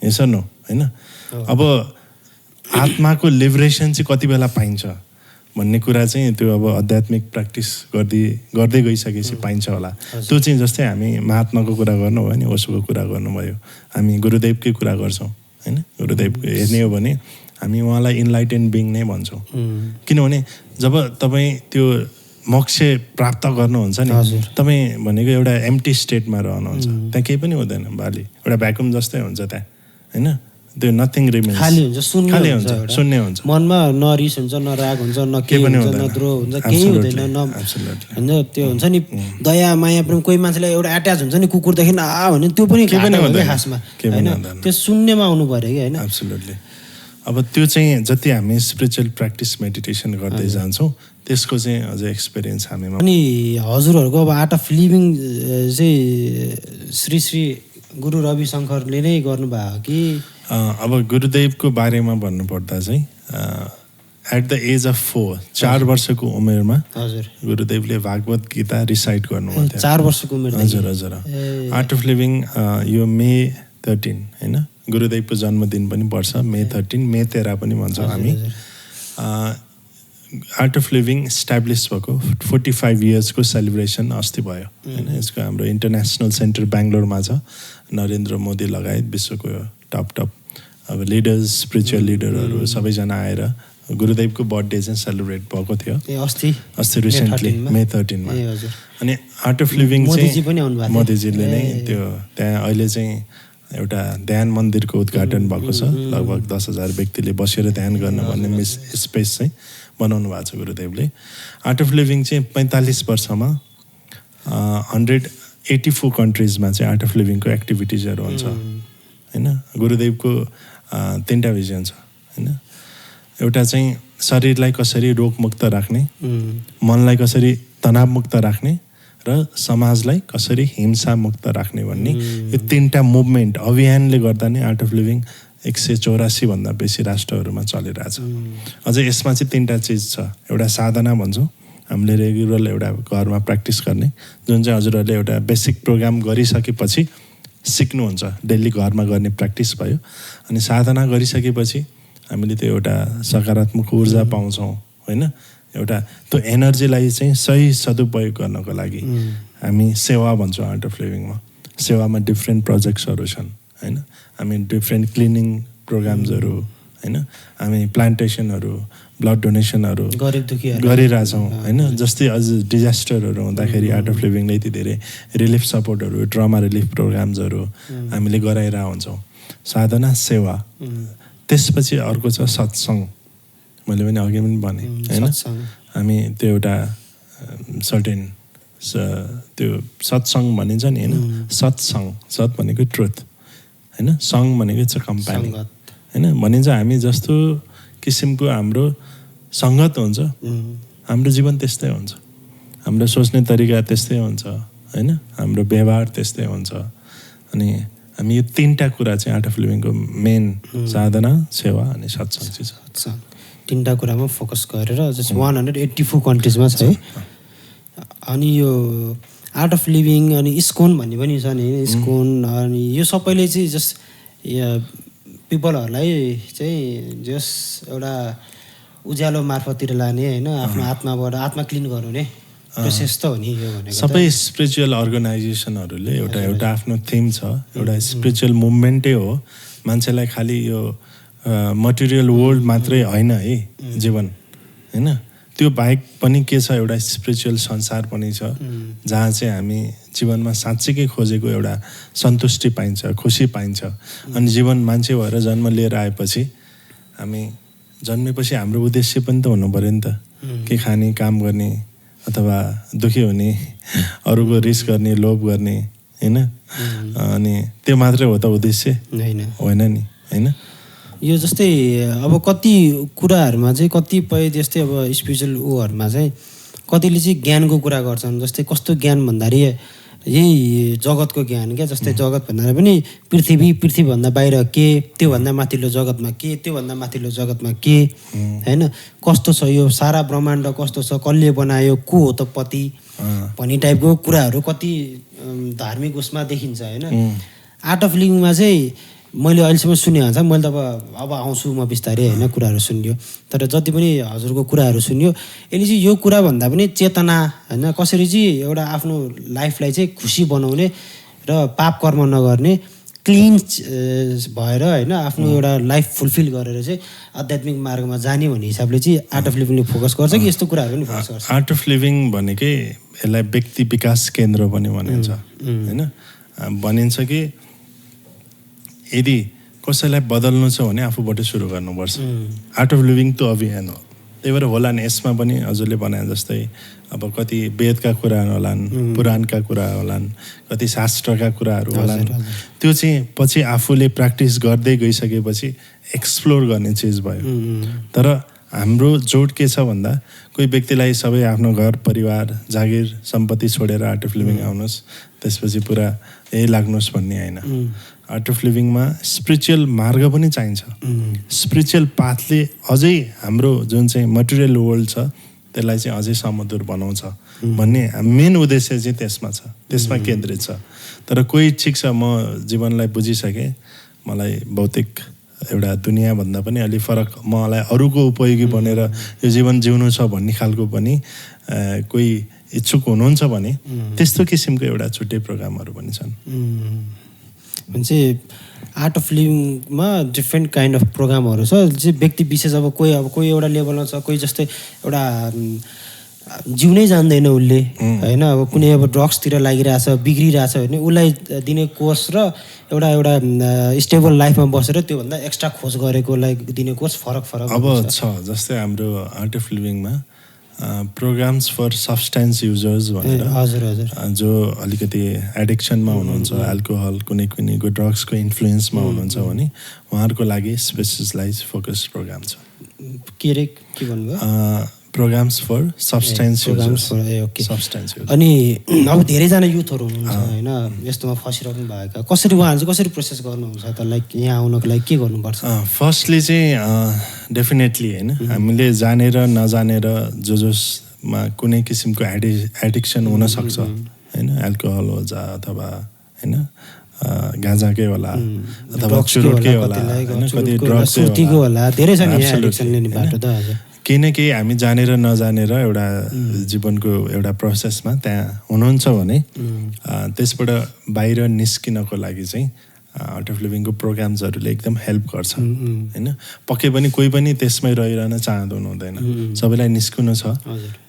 यसो न होइन। अब आत्माको लिबरेसन चाहिँ कति बेला पाइन्छ भन्ने कुरा चाहिँ त्यो अब आध्यात्मिक प्र्याक्टिस गर्दै गइसकेपछि पाइन्छ होला। त्यो चाहिँ जस्तै हामी महात्माको कुरा गर्नुभयो नि, ओशोको कुरा गर्नुभयो, हामी गुरुदेवकै कुरा गर्छौँ होइन। गुरुदेवको हेर्ने हो भने हामी उहाँलाई इन्लाइटेन बिङ नै भन्छौँ, किनभने जब तपाईँ त्यो मोक्ष प्राप्त गर्नुहुन्छ नि, तपाईँ भनेको एउटा एम्प्टी स्टेटमा रहनुहुन्छ, त्यहाँ केही पनि हुँदैन, बाली एउटा भ्याकुम जस्तै हुन्छ त्यहाँ होइन। त्यो नथिङ रिमेन्स, खाली हुन्छ, शून्य हुन्छ। मनमा न रिस हुन्छ, न राग हुन्छ, न केही हुन्छ, न द्रोह हुन्छ, केही हुँदैन न होइन। त्यो हुन्छ नि दया माया प्रेम। कोही मान्छेलाई एउटा एट्याच हुन्छ नि कुकुरदेखि भने त्यो पनि खासमा होइन, त्यो शून्यमा आउनु पऱ्यो कि होइन। एब्सोल्युटली। अब त्यो चाहिँ जति हामी स्पिरिचुअल प्र्याक्टिस मेडिटेसन गर्दै जान्छौँ त्यसको चाहिँ अझै एक्सपिरियन्स हामीमा। अनि हजुरहरूको अब आर्ट अफ लिभिङ चाहिँ श्री श्री गुरु रविशङ्करले नै गर्नुभयो कि? अब गुरुदेवको बारेमा भन्नुपर्दा चाहिँ एट द एज अफ 4 वर्षको उमेरमा हजुर गुरुदेवले भागवत गीता रिसाइट गर्नुभएको थियो। 4 वर्षको उमेर? हजुर हजुर। आर्ट अफ लिभिङ यो मे 13 होइन गुरुदेवको जन्मदिन पनि पर्छ मे 13, मे 13 पनि भन्छौँ हामी। आर्ट अफ लिभिङ इस्टाब्लिस भएको 45 इयर्सको सेलिब्रेसन अस्ति भयो होइन। यसको हाम्रो इन्टरनेसनल सेन्टर बेङ्गलोरमा छ। नरेन्द्र मोदी लगायत विश्वको टप अब लिडर्स, स्पिरिचुअल लिडरहरू सबैजना आएर गुरुदेवको बर्थडे चाहिँ सेलिब्रेट भएको थियो अस्ति रिसेन्टली मे 13 मा। अनि आर्ट अफ लिभिङ चाहिँ मोदीजीले नै त्यो त्यहाँ अहिले चाहिँ एउटा ध्यान मन्दिरको उद्घाटन भएको छ। लगभग 10,000 व्यक्तिले बसेर ध्यान गर्न भन्ने स्पेस चाहिँ बनाउनु भएको छ गुरुदेवले। आर्ट अफ लिभिङ चाहिँ 45 वर्षमा 184 कन्ट्रिजमा चाहिँ आर्ट अफ लिभिङको एक्टिभिटिजहरू हुन्छ होइन। गुरुदेवको 3टा भिजन छ होइन। एउटा चाहिँ शरीरलाई कसरी रोगमुक्त राख्ने, मनलाई कसरी तनावमुक्त राख्ने र समाजलाई कसरी हिंसामुक्त राख्ने भन्ने यो 3टा मुभमेन्ट अभियानले गर्दा नै आर्ट अफ लिभिङ 184 भन्दा बेसी राष्ट्रहरूमा चलिरहेछ। अझै यसमा चाहिँ 3टा चिज छ। एउटा साधना भन्छौँ, हामीले रेगुलर एउटा घरमा प्र्याक्टिस गर्ने, जुन चाहिँ हजुरहरूले एउटा बेसिक प्रोग्राम गरिसकेपछि सिक्नुहुन्छ, डेली घरमा गर्ने प्र्याक्टिस भयो। अनि साधना गरिसकेपछि हामीले त्यो एउटा सकारात्मक ऊर्जा पाउँछौँ होइन। एउटा त्यो एनर्जीलाई चाहिँ सही सदुपयोग गर्नको लागि हामी सेवा भन्छौँ आर्ट अफ लिभिङमा। सेवामा डिफ्रेन्ट प्रोजेक्ट्सहरू छन् होइन। हामी डिफ्रेन्ट क्लिनिङ प्रोग्राम्सहरू होइन, हामी प्लान्टेसनहरू, ब्लड डोनेसनहरू गरिरहेछौँ होइन। जस्तै अझ डिजास्टरहरू हुँदाखेरि आर्ट अफ लिभिङले यति धेरै रिलिफ सपोर्टहरू, ट्रमा रिलिफ प्रोग्राम्सहरू हामीले गराइरहेको हुन्छौँ। साधना, सेवा, त्यसपछि अर्को छ सत्सङ्ग। मैले पनि अघि पनि भने होइन। हामी त्यो एउटा सर्टेन त्यो सत्सङ्ग भनिन्छ नि होइन। सत्सङ्ग, सत् भनेको ट्रुथ होइन, सङ्ग भनेको चाहिँ कम्प्यानियन होइन। भनिन्छ हामी जस्तो किसिमको हाम्रो सङ्गत हुन्छ, हाम्रो जीवन त्यस्तै हुन्छ, हाम्रो सोच्ने तरिका त्यस्तै हुन्छ होइन, हाम्रो व्यवहार त्यस्तै हुन्छ। अनि हामी यो 3टा कुरा चाहिँ आर्ट अफ लिभिङको मेन साधना, सेवा अनि सत्सङ्ग चाहिँ छ। 3टा कुरामा फोकस गरेर जस्ट 184 कन्ट्रिजमा छ है। अनि यो आर्ट अफ लिभिङ अनि इस्कोन भन्ने पनि छ नि। इस्कोन अनि यो सबैले चाहिँ जस्ट पिपलहरूलाई चाहिँ जस एउटा उज्यालो मार्फततिर लाने होइन, आफ्नो आत्माबाट आत्मा क्लिन गराउने प्रोसेस त हो नि यो भनेको। सबै स्पिरिचुअल अर्गनाइजेसनहरूले एउटा आफ्नो थिम छ, एउटा स्पिरिचुअल मुभमेन्टै हो। मान्छेलाई खालि यो मटेरियल वर्ल्ड मात्रै होइन है जीवन होइन, त्यो बाहेक पनि के छ, एउटा स्पिरिचुअल संसार पनि छ जहाँ चाहिँ हामी जीवनमा साँच्चीकै खोजेको एउटा सन्तुष्टि पाइन्छ, खुसी पाइन्छ। अनि जीवन मान्छे भएर जन्म लिएर आएपछि हामी जन्मेपछि हाम्रो उद्देश्य पनि त हुनु पऱ्यो नि त। के खाने, काम गर्ने अथवा दुःखी हुने, अरूको रिस गर्ने, लोभ गर्ने होइन। अनि त्यो मात्रै हो त उद्देश्य होइन नि होइन। यो जस्तै अब कति कुराहरूमा चाहिँ कतिपय जस्तै अब स्पिरिचुअल ऊहरूमा चाहिँ कतिले चाहिँ ज्ञानको कुरा गर्छन्। जस्तै कस्तो ज्ञान भन्दाखेरि यही जगतको ज्ञान क्या। जस्तै जगत भन्दा पनि पृथ्वीभन्दा बाहिर के, त्योभन्दा माथिल्लो जगतमा के, त्योभन्दा माथिल्लो जगतमा के होइन, कस्तो छ यो सारा ब्रह्माण्ड, कस्तो छ, कसले बनायो, को हो त पति भन्ने टाइपको कुराहरू कति धार्मिक उसमा देखिन्छ होइन। आर्ट अफ लिभिङमा चाहिँ मैले अहिलेसम्म सुने हुन्छ, मैले त अब आउँछु म बिस्तारै होइन, कुराहरू सुनियो। तर जति पनि हजुरको कुराहरू सुनियो, यसले चाहिँ यो कुरा भन्दा पनि चेतना होइन, कसरी चाहिँ एउटा आफ्नो लाइफलाई चाहिँ खुसी बनाउने र पाप कर्म नगर्ने, क्लिन भएर होइन आफ्नो एउटा लाइफ फुलफिल गरेर चाहिँ आध्यात्मिक मार्गमा जाने भन्ने हिसाबले चाहिँ आर्ट अफ लिभिङले फोकस गर्छ कि यस्तो कुराहरू पनि फोकस गर्छ? आर्ट अफ लिभिङ भनेकै यसलाई व्यक्ति विकास केन्द्र पनि भनिन्छ होइन। भनिन्छ कि यदि कसैलाई बदल्नु छ भने आफूबाट सुरु गर्नुपर्छ। आर्ट अफ लिभिङ त अभियान हो, त्यही भएर होला नि यसमा पनि हजुरले भने जस्तै अब कति वेदका कुराहरू होलान्, पुराणका कुरा होलान्, कति शास्त्रका कुराहरू होलान्। त्यो चाहिँ पछि आफूले प्र्याक्टिस गर्दै गइसकेपछि एक्सप्लोर गर्ने चिज भयो। तर हाम्रो जोड के छ भन्दा कोही व्यक्तिलाई सबै आफ्नो घर परिवार जागिर सम्पत्ति छोडेर आर्ट अफ लिभिङ आउनुहोस् त्यसपछि पुरा यही लाग्नुहोस् भन्ने होइन। आर्ट अफ लिभिङमा स्पिरिचुअल मार्ग पनि चाहिन्छ। स्पिरिचुअल पाथले अझै हाम्रो जुन चाहिँ मटेरियल वर्ल्ड छ त्यसलाई चाहिँ अझै समधुर बनाउँछ भन्ने मेन उद्देश्य चाहिँ त्यसमा छ, त्यसमा केन्द्रित छ। तर कोही ठिक छ म जीवनलाई बुझिसकेँ, मलाई भौतिक एउटा दुनियाँभन्दा पनि अलि फरक मलाई अरूको उपयोगी बनेर यो जीवन जिउनु छ भन्ने खालको पनि कोही इच्छुक हुनुहुन्छ भने त्यस्तो किसिमको एउटा छुट्टै प्रोग्रामहरू पनि छन्। भनेपछि आर्ट अफ लिभिङमा डिफ्रेन्ट काइन्ड अफ प्रोग्रामहरू छ चाहिँ व्यक्ति विशेष अब कोही एउटा लेभलमा छ, कोही जस्तै एउटा जिउनै जान्दैन उसले होइन, अब कुनै अब ड्रग्सतिर लागिरहेछ बिग्रिरहेछ भने उसलाई दिने कोर्स र एउटा स्टेबल लाइफमा बसेर त्योभन्दा एक्स्ट्रा खोज गरेकोलाई दिने कोर्स फरक अब छ। जस्तै हाम्रो आर्ट अफ लिभिङमा प्रोग्राम्स फर सब्सटेन्स युजर्स भनेर हजुर हजुर जो अलिकति एडिक्सनमा हुनुहुन्छ, एल्कोहल कुनै ड्रग्सको इन्फ्लुएन्समा हुनुहुन्छ भने उहाँहरूको लागि स्पेसलाइज फोकस प्रोग्राम छ। के भन्नुभयो? Programmes for substance users. अनि अब धेरैजना युथहरू हुनुहुन्छ होइन यस्तोमा फसिरहनु भएका, कसरी उहाँहरू चाहिँ कसरी प्रोसेस गर्नुहुन्छ त? लाइक यहाँ आउनको लागि के गर्नुपर्छ? फर्स्टली चाहिँ डेफिनेटली होइन हामीले जानेर नजानेर जसमा कुनै किसिमको एडिक्सन हुनसक्छ होइन, एल्कोहल हो जा अथवा होइन गाँजाकै होला अथवा चुरोटकै होला होइन, कति ड्रग्सकै होला, धेरै छ नि एडिक्सन लिने बाटो त। हजुर केही न केही हामी जानेर नजानेर एउटा जीवनको एउटा प्रोसेसमा त्यहाँ हुनुहुन्छ भने त्यसबाट बाहिर निस्किनको लागि चाहिँ आर्ट अफ लिभिङको प्रोग्राम्सहरूले एकदम हेल्प गर्छ होइन। पक्कै पनि कोही पनि त्यसमै रहिरहन चाहँदैन हुँदैन, सबैलाई निस्किनु छ।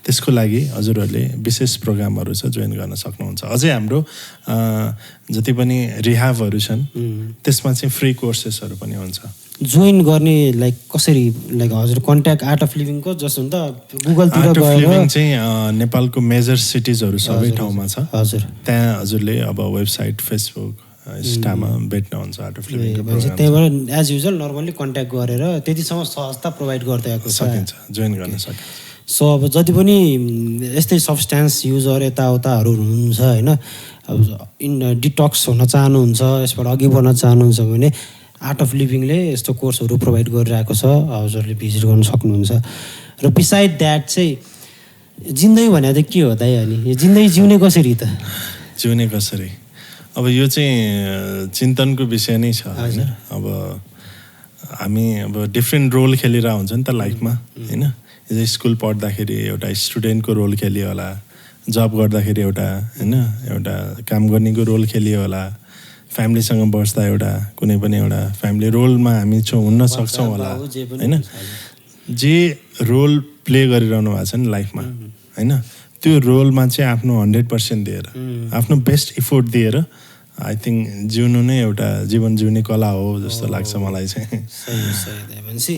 त्यसको लागि हजुरहरूले विशेष प्रोग्रामहरू छ, जोइन गर्न सक्नुहुन्छ। अझै हाम्रो जति पनि रिहाबहरू छन् त्यसमा चाहिँ फ्री कोर्सेसहरू पनि हुन्छ। जोइन गर्ने लाइक कसरी? लाइक हजुर कन्ट्याक्ट आर्ट अफ लिभिङको जस्तो हुन्छ गुगलतिर आर्ट अफ लिभिङ चाहिँ नेपालको मेजर सिटिजहरू सबै ठाउँमा छ। हजुर त्यहाँ हजुरले अब वेबसाइट फेसबुक इन्स्टामा भेट्नुहुन्छ आर्ट अफ लिभिङको प्रोग्राम। त्यहाँबाट एज युजल नर्मली कन्ट्याक्ट गरेर त्यतिसम्म सहजता प्रोभाइड गर्दै आएको सकिन्छ, जोइन गर्न सकिन्छ। सो अब जति पनि यस्तै सब्सटेन्स युजर यताउताहरू हुनुहुन्छ होइन, अब इन डिटक्स हुन चाहनुहुन्छ, यसबाट अघि बढ्न चाहनुहुन्छ भने आर्ट अफ लिभिङले यस्तो कोर्सहरू प्रोभाइड गरिरहेको छ, हजुरले भिजिट गर्न सक्नुहुन्छ। र बिसाइड द्याट चाहिँ जिन्दगी भने चाहिँ के हो त? अनि यो जिन्दगी जिउने कसरी त? जिउने कसरी अब यो चाहिँ चिन्तनको विषय नै छ होइन। अब हामी अब डिफ्रेन्ट रोल खेलिरहेको हुन्छ नि त लाइफमा होइन। स्कुल पढ्दाखेरि एउटा स्टुडेन्टको रोल खेलियो होला, जब गर्दाखेरि एउटा काम गर्नेको रोल खेलियो होला, फ्यामिलीसँग बस्दा एउटा कुनै पनि एउटा फ्यामिली रोलमा हामी हुन सक्छौँ होला होइन। जे रोल प्ले गरिरहनु भएको छ नि लाइफमा होइन, त्यो रोलमा चाहिँ आफ्नो 100% दिएर आफ्नो बेस्ट इफोर्ट दिएर आई थिङ्क जिउनु नै एउटा जीवन जिउने कला हो जस्तो लाग्छ मलाई चाहिँ। भनेपछि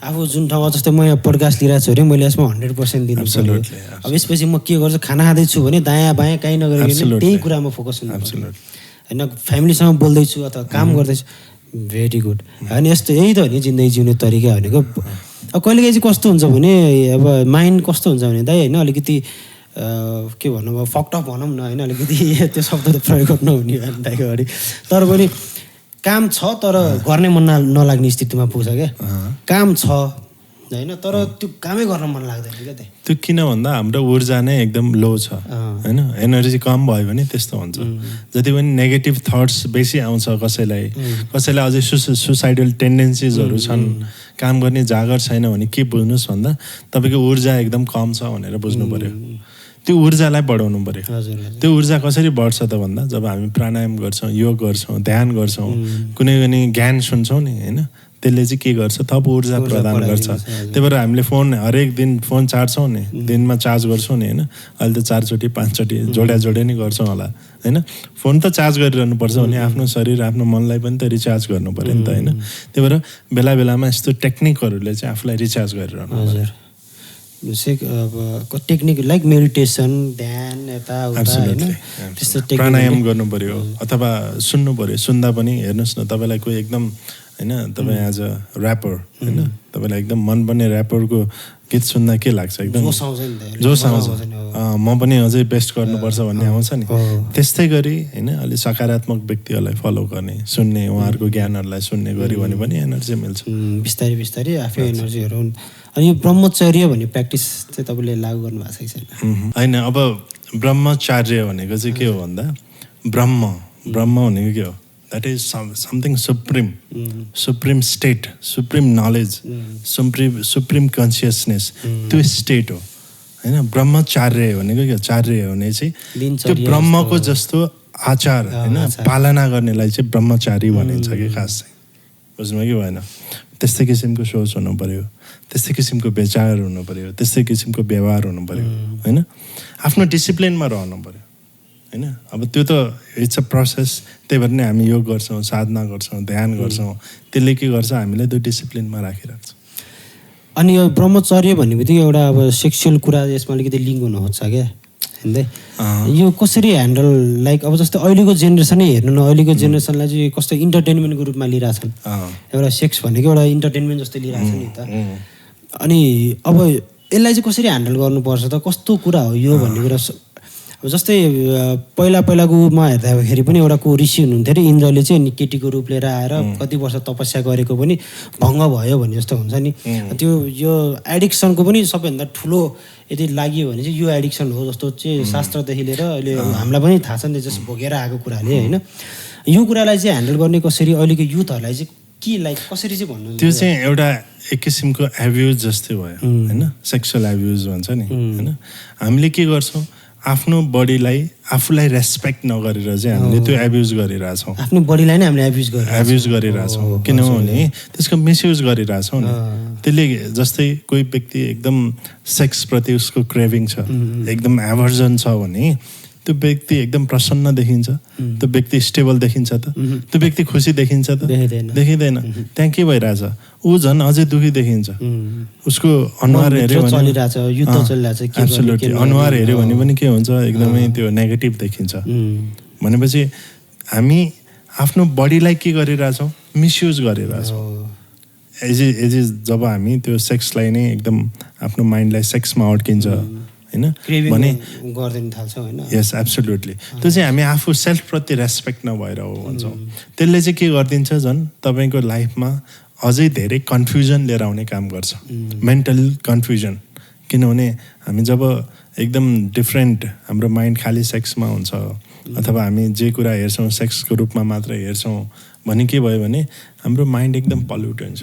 आफू जुन ठाउँमा जस्तै म यहाँ पोडकास्ट लिइरहेको छु अरे मैले यसमा 100% दिनु पर्यो। अब यसपछि म के गर्छु, खाना खाँदैछु भने दायाँ बायाँ काहीँ नगरेर त्यही कुरामा फोकस हुनु पर्छ होइन। फ्यामिलीसँग बोल्दैछु अथवा काम गर्दैछु, भेरी गुड होइन। यस्तो यही त हो नि जिन्दगी जिउने तरिका भनेको। अब कहिलेकाहीँ चाहिँ कस्तो हुन्छ भने अब माइन्ड कस्तो हुन्छ भने दाइ होइन अलिकति के भनौँ अब फक्टअप भनौँ न होइन, अलिकति त्यो शब्द त प्रयोग गर्नु हुने दाइको अगाडि। तर पनि काम छ तर गर्नै मन नलाग्ने स्थितिमा पुग्छ क्या। काम छ होइन तर त्यो कामै गर्न मन लाग्दैन क्या। त्यो किन भन्दा हाम्रो ऊर्जा नै एकदम लो छ होइन, एनर्जी कम भयो भने त्यस्तो हुन्छ। जति पनि नेगेटिभ थट्स बेसी आउँछ कसैलाई अझै सुसाइडल टेन्डेन्सिजहरू छन्, काम गर्ने जागर छैन भने के बुझ्नुहोस् भन्दा तपाईँको ऊर्जा एकदम कम छ भनेर बुझ्नु पऱ्यो। त्यो ऊर्जालाई बढाउनु पऱ्यो। त्यो ऊर्जा कसरी बढ्छ त भन्दा जब हामी प्राणायाम गर्छौँ, योग गर्छौँ, ध्यान गर्छौँ, कुनै पनि ज्ञान सुन्छौँ नि होइन, त्यसले चाहिँ के गर्छ थप ऊर्जा प्रदान गर्छ। त्यही भएर हामीले फोन हरेक दिन फोन चार्जछौँ नि, दिनमा चार्ज गर्छौँ नि होइन। अहिले त 4 चोटि 5 चोटि जोडे नै गर्छौँ होला होइन। फोन त चार्ज गरिरहनु पर्छ भने आफ्नो शरीर आफ्नो मनलाई पनि त रिचार्ज गर्नु पऱ्यो नि त होइन। त्यही भएर बेला बेलामा यस्तो टेक्निकहरूले चाहिँ आफूलाई रिचार्ज गरिरहनु पर्छ। अब टेक्निक लाइक मेडिटेसन, ध्यान त्यस्तो प्राणायाम गर्नु पऱ्यो अथवा सुन्नु पऱ्यो। सुन्दा पनि हेर्नुहोस् न तपाईँलाई कोही एकदम होइन, तपाईँ एज अ ऱ्यापर होइन, तपाईँलाई एकदम मनपर्ने ऱ्यापरको गीत सुन्दा के लाग्छ? एकदम जोस आउँछ। म पनि अझै बेस्ट गर्नुपर्छ भन्ने आउँछ नि। त्यस्तै गरी होइन अलि सकारात्मक व्यक्तिहरूलाई फलो गर्ने, सुन्ने, उहाँहरूको ज्ञानहरूलाई सुन्ने गऱ्यो भने पनि एनर्जी मिल्छ। बिस्तारै बिस्तारै आफै एनर्जीहरू। अनि यो ब्रह्मचर्य भन्ने प्र्याक्टिस चाहिँ तपाईँले लागु गर्नु भएको छैन? होइन, अब ब्रह्मचार्य भनेको चाहिँ के हो भन्दा ब्रह्म भनेको के हो? That is something supreme state, supreme knowledge, supreme consciousness, त्यो स्टेट हो होइन। ब्रह्मचार्य भनेको के हो? चार्य भने चाहिँ त्यो ब्रह्मको जस्तो आचार होइन पालना गर्नेलाई चाहिँ ब्रह्मचारी भनिन्छ कि खास चाहिँ, बुझ्नुभयो कि भएन? त्यस्तै किसिमको सोच हुनु पऱ्यो, त्यस्तै किसिमको विचार हुनु पऱ्यो, त्यस्तै किसिमको व्यवहार हुनु पऱ्यो होइन। आफ्नो डिसिप्लिनमा रहनु पऱ्यो होइन। अब त्यो त इट्स अ प्रोसेस, त्यही भएर नै हामी योग गर्छौँ, साधना गर्छौँ, ध्यान गर्छौँ, त्यसले के गर्छ हामीलाई त्यो डिसिप्लिनमा राखिराख्छ। अनि यो ब्रह्मचर्य भन्ने बित्तिकै एउटा अब सेक्सुअल कुरा यसमा अलिकति लिङ्क हुन खोज्छ क्या हेर्दै, यो कसरी ह्यान्डल लाइक अब जस्तै अहिलेको जेनेरेसनै हेर्नु न, अहिलेको जेनेरेसनलाई चाहिँ कस्तो इन्टरटेनमेन्टको रूपमा लिइरहेछन्, एउटा सेक्स भनेको एउटा इन्टरटेनमेन्ट जस्तो लिइरहेछ नि त। अनि अब यसलाई चाहिँ कसरी ह्यान्डल गर्नुपर्छ त, कस्तो कुरा हो यो भन्ने कुरा। अब जस्तै पहिलाको उमा हेर्दाखेरि पनि एउटा को ऋषि हुनुहुन्थ्यो अरे, इन्द्रले चाहिँ अनि केटीको रूप लिएर आएर कति वर्ष तपस्या गरेको पनि भङ्ग भयो भन्ने जस्तो हुन्छ नि। त्यो यो एडिक्सनको पनि सबैभन्दा ठुलो यदि लाग्यो भने चाहिँ यो एडिक्सन हो जस्तो चाहिँ शास्त्रदेखि लिएर अहिले हामीलाई पनि थाहा छ नि, जस्तो भोगेर आएको कुराले होइन। यो कुरालाई चाहिँ ह्यान्डल गर्ने कसरी, अहिलेको युथहरूलाई चाहिँ के लाइक कसरी चाहिँ भन्नु? त्यो चाहिँ एउटा एक किसिमको एब्युज जस्तै भयो होइन, सेक्सुअल एब्युज भन्छ नि होइन। हामीले के गर्छौँ, आफ्नो बडीलाई आफूलाई रेस्पेक्ट नगरेर चाहिँ हामीले त्यो एब्युज गरिरहेछौँ, आफ्नो बडीलाई नै हामीले एब्युज गरिरहेछौँ, किनभने त्यसको मिसयुज गरिरहेछौँ नि। त्यसले जस्तै कोही व्यक्ति एकदम सेक्सप्रति उसको क्रेभिङ छ, एकदम एभर्जन छ भने त्यो व्यक्ति एकदम प्रसन्न देखिन्छ, त्यो व्यक्ति स्टेबल देखिन्छ त, त्यो व्यक्ति खुसी देखिन्छ त? देखिँदैन। त्यहाँ के भइरहेछ, ऊ झन् अझै दुखी देखिन्छ। उसको अनुहार हेऱ्यो भने एब्सोल्युटली अनुहार हेऱ्यो भने पनि के हुन्छ, एकदमै त्यो नेगेटिभ देखिन्छ। भनेपछि हामी आफ्नो बडीलाई के गरिरहेछौँ, मिसयुज गरिरहेछौँ। एज जब हामी त्यो सेक्सलाई नै एकदम आफ्नो माइन्डलाई सेक्समा अड्किन्छ होइन भने गर्दैन थाल्छौँ होइन। यस एब्सोल्युटली, त्यो चाहिँ हामी आफू सेल्फप्रति रेस्पेक्ट नभएर हो भन्छौँ। त्यसले चाहिँ के गरिदिन्छ, झन् तपाईँको लाइफमा अझै धेरै कन्फ्युजन लिएर आउने काम गर्छ, मेन्टल कन्फ्युजन। किनभने हामी जब एकदम डिफ्रेन्ट, हाम्रो माइन्ड खालि सेक्समा हुन्छ अथवा हामी जे कुरा हेर्छौँ सेक्सको रूपमा मात्र हेर्छौँ भने के भयो भने हाम्रो माइन्ड एकदम पल्युट हुन्छ।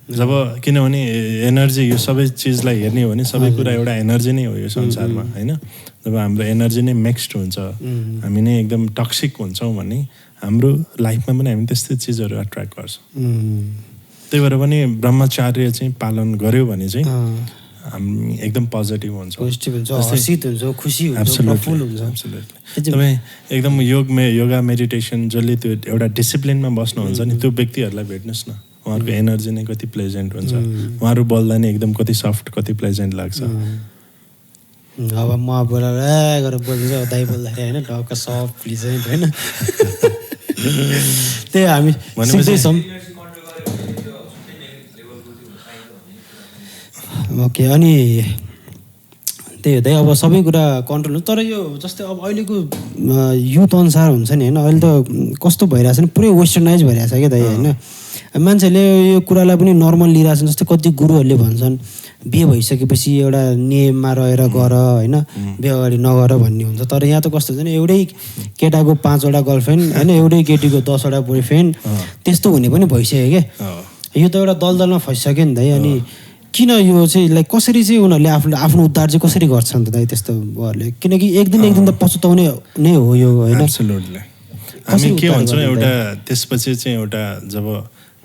जब किनभने एनर्जी, यो सबै चिजलाई हेर्ने हो भने सबै कुरा एउटा एनर्जी नै हो यो संसारमा होइन। जब हाम्रो एनर्जी नै मिक्स्ड हुन्छ, हामी नै एकदम टक्सिक हुन्छौँ भने हाम्रो लाइफमा पनि हामी त्यस्तै चिजहरू एट्र्याक्ट गर्छौँ। त्यही भएर पनि ब्रह्मचार्य चाहिँ पालन गऱ्यो भने चाहिँ हामी एकदम पोजिटिभ हुन्छौँ, तपाईँ एकदम योगा मेडिटेसन जसले त्यो एउटा डिसिप्लिनमा बस्नुहुन्छ नि, त्यो व्यक्तिहरूलाई भेट्नुहोस् न, उहाँहरूको एनर्जी नै कति प्लेजेन्ट हुन्छ, उहाँहरू बोल्दा नि एकदम कति सफ्ट, कति प्लेजेन्ट लाग्छ। अब म बोलेर गरेर बोलिदिन्छ दाइ बोल्दाखेरि होइन, ढक्क सफ्ट प्लेजेन्ट होइन। त्यही हामी सिक्दैछौँ। ओके, अनि त्यही हो, त्यही अब सबै कुरा कन्ट्रोल हुन्छ। तर यो जस्तै अब अहिलेको युथ अनुसार हुन्छ नि होइन, अहिले त कस्तो भइरहेछ नि, पुरै वेस्टर्नाइज भइरहेछ क्या दाइ होइन। मान्छेहरूले यो कुरालाई पनि नर्मल लिइरहेछन्। जस्तै कति गुरुहरूले भन्छन् बिहे भइसकेपछि एउटा नियममा रहेर गर होइन, बिहे अगाडि नगर भन्ने हुन्छ। तर यहाँ त कस्तो हुन्छ नि, एउटै केटाको 5वटा गर्लफ्रेन्ड होइन, एउटै केटीको 10वटा बोयफ्रेन्ड, त्यस्तो हुने पनि भइसक्यो क्या। यो त एउटा दलदलमा फसिसक्यो नि दाइ। अनि किन यो चाहिँ लाइक कसरी चाहिँ उनीहरूले आफ्नो उद्धार चाहिँ कसरी गर्छन् त दाइ त्यस्तो उहाँहरूले? किनकि एक दिन त पछुताउने नै हो यो होइन। एब्सोल्युटली, हामी के भन्छौँ एउटा त्यसपछि चाहिँ एउटा जब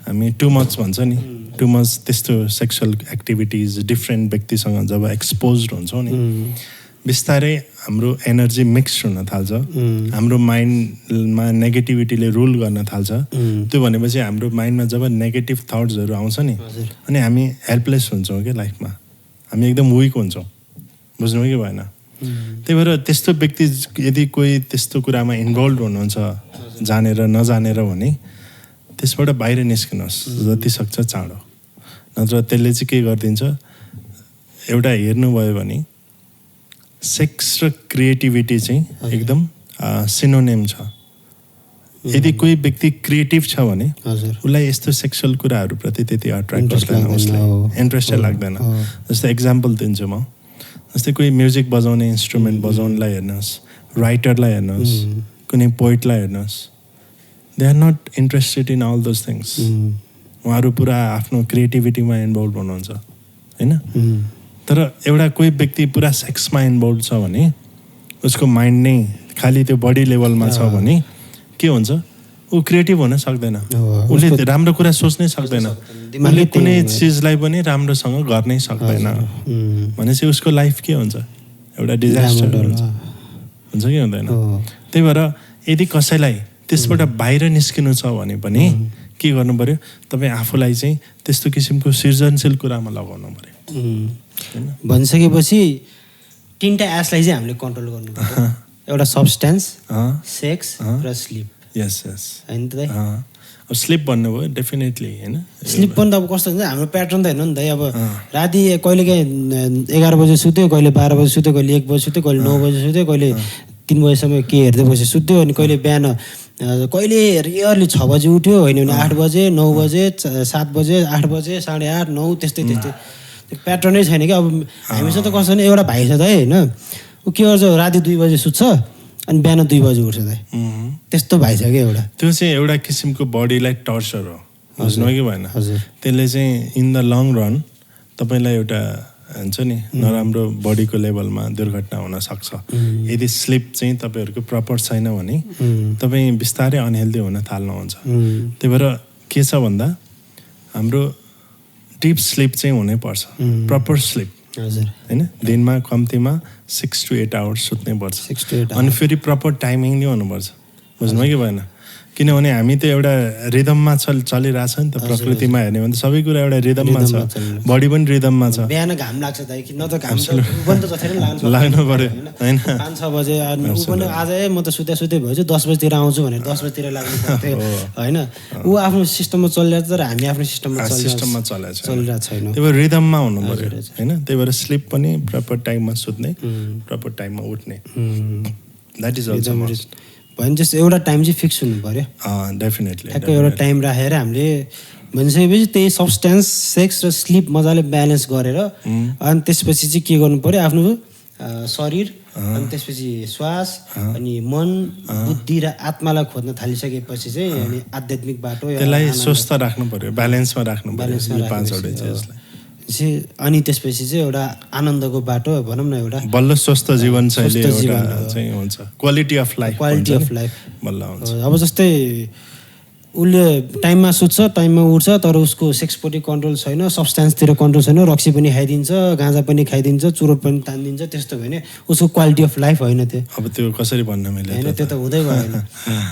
हामी टु मच भन्छ नि, टु मच त्यस्तो सेक्सुअल एक्टिभिटिज डिफ्रेन्ट व्यक्तिसँग जब एक्सपोज हुन्छौँ नि, बिस्तारै हाम्रो एनर्जी मिक्स हुन थाल्छ, हाम्रो माइन्डमा नेगेटिभिटीले रुल गर्न थाल्छ। त्यो भनेपछि हाम्रो माइन्डमा जब नेगेटिभ थट्सहरू आउँछ नि, अनि हामी हेल्पलेस हुन्छौँ क्या लाइफमा, हामी एकदम विक हुन्छौँ, बुझ्नुभयो कि भएन? त्यही भएर त्यस्तो व्यक्ति यदि कोही त्यस्तो कुरामा इन्भल्भ हुनुहुन्छ जानेर नजानेर भने त्यसबाट बाहिर निस्किनुहोस् जति सक्छ चाँडो, नत्र त्यसले चाहिँ के गरिदिन्छ, एउटा हेर्नुभयो भने सेक्स र क्रिएटिभिटी चाहिँ एकदम सिनोनिम छ। यदि कोही व्यक्ति क्रिएटिभ छ भने उसलाई यस्तो सेक्सुअल कुराहरूप्रति त्यति अट्र्याक्ट गर्दैन, उसलाई इन्ट्रेस्टै लाग्दैन। जस्तै इक्जाम्पल दिन्छु म, जस्तै कोही म्युजिक बजाउने इन्स्ट्रुमेन्ट बजाउनलाई हेर्नुहोस्, राइटरलाई हेर्नुहोस्, कुनै पोइटलाई हेर्नुहोस्, they are not interested in all those things. उहाँहरू पुरा आफ्नो क्रिएटिभिटीमा इन्भल्भ हुनुहुन्छ होइन। तर एउटा कोही व्यक्ति पुरा सेक्समा इन्भल्भ छ भने उसको माइन्ड नै खालि त्यो बडी लेभलमा छ भने के हुन्छ, ऊ क्रिएटिभ हुन सक्दैन, उसले राम्रो कुरा सोच्नै सक्दैन, उसले कुनै चिजलाई पनि राम्रोसँग गर्नै सक्दैन भनेपछि उसको लाइफ के हुन्छ, एउटा डिजास्टर हुन्छ कि हुँदैन। त्यही भएर यदि कसैलाई त्यसबाट बाहिर निस्किनु छ भने पनि के गर्नु पऱ्यो, तपाईँ आफूलाई चाहिँ त्यस्तो किसिमको सृजनशील कुरामा लगाउनु पऱ्यो। भनिसकेपछि तिनवटा एसलाई चाहिँ हामीले कन्ट्रोल गर्नु पर्यो, एउटा सब्सटेन्स, सेक्स र स्लिप। यस यस होइन त अब स्लिप भन्नुभयो डेफिनेटली होइन। स्लिप पनि त अब कस्तो हुन्छ, हाम्रो प्याटर्न त हेर्नु नि त, अब राति कहिलेकाहीँ 11 बजे सुत्यो, कहिले 12 बजे सुत्यो, कहिले 1 बजे सुत्यो, कहिले 9 बजे सुत्यो, कहिले 3 बजेसम्म के हेर्दै बसे सुत्यो, अनि कहिले बिहान कहिले रियरली 6 बजे उठ्यो, होइन भने 8 बजे, 9 बजे, 7 बजे, 8 बजे, 8:30, 9 त्यस्तै त्यस्तै। त्यो प्याटर्नै छैन क्या। अब हामीसँग त कस्तो भने एउटा भाइ छ त है, होइन, ऊ के गर्छ, राति 2 बजे सुत्छ अनि बिहान 2 बजे उठ्छ त, त्यस्तो भाइ छ क्या एउटा। त्यो चाहिँ एउटा किसिमको बडीलाई टर्चर हो, बुझ्नु कि भएन। त्यसले चाहिँ इन द लङ रन तपाईँलाई एउटा हुन्छ नि नराम्रो बडीको लेभलमा दुर्घटना हुनसक्छ। यदि स्लिप चाहिँ तपाईँहरूको प्रपर छैन भने तपाईँ बिस्तारै अनहेल्दी हुन थाल्नुहुन्छ। त्यही भएर के छ भन्दा हाम्रो डिप स्लिप चाहिँ हुनैपर्छ, प्रपर स्लिप होइन। दिनमा कम्तीमा 6 to 8 आवर्स सुत्नै पर्छ, अनि फेरि प्रपर टाइमिङ नै हुनुपर्छ, बुझ्नु कि भएन। किनभने हामी त एउटा रिदममा चलिरहेछ नि त, प्रकृतिमा हेर्ने भने सबै कुरा एउटा रिदममा छ, बडी पनि रिदममा छ। बिहान घाम लाग्छ त, न त घाम लाग्नु पर्यो होइन। 5-6 बजे ऊ पनि आज म त सुते भएछु 10 बजीतिर आउँछु भनेर 10 बजीतिर लाग्नु पर्थ्यो होइन। ऊ आफ्नो सिस्टममा चलिरहेको छ, तर हामी आफ्नो सिस्टममा चलिरहेको छैन। त्यही भएर रिदममा हुनु पर्यो होइन। त्यही भएर स्लिप पनि प्रपर टाइममा सुत्ने, प्रपर टाइममा उठ्ने, द्याट इज अल्सो मस्ट। भने जस्तो एउटा टाइम चाहिँ फिक्स हुनु पऱ्यो, डेफिनेटली ठ्याक्कै एउटा टाइम राखेर हामीले भनिसकेपछि त्यही सब्सटेन्स, सेक्स र स्लिप मजाले ब्यालेन्स गरेर अनि त्यसपछि चाहिँ के गर्नु पऱ्यो, आफ्नो शरीर अनि त्यसपछि श्वास अनि मन, बुद्धि र आत्मालाई खोज्न थालिसकेपछि चाहिँ अनि आध्यात्मिक बाटो त्यसलाई स्वस्थ राख्नु पऱ्यो, ब्यालेन्समा राख्नु पऱ्यो, 5वटै चिजलाई। अनि त्यसपछि चाहिँ एउटा आनन्दको बाटो भनौँ न, एउटा बल्ल स्वस्थ जीवनशैली एउटा चाहिँ हुन्छ, क्वालिटी अफ लाइफ बल्ल हुन्छ। अब जस्तै उसले टाइममा सुत्छ, टाइममा उठ्छ, तर उसको सेक्सपट्टि कन्ट्रोल छैन, सब्सटेन्सतिर कन्ट्रोल छैन, रक्सी पनि खाइदिन्छ, गाँजा पनि खाइदिन्छ, चुरोट पनि तानिदिन्छ, त्यस्तो भने उसको क्वालिटी अफ लाइफ होइन त्यो। अब त्यो कसरी भन्न मिल्यो होइन, त्यो त हुँदै भएन।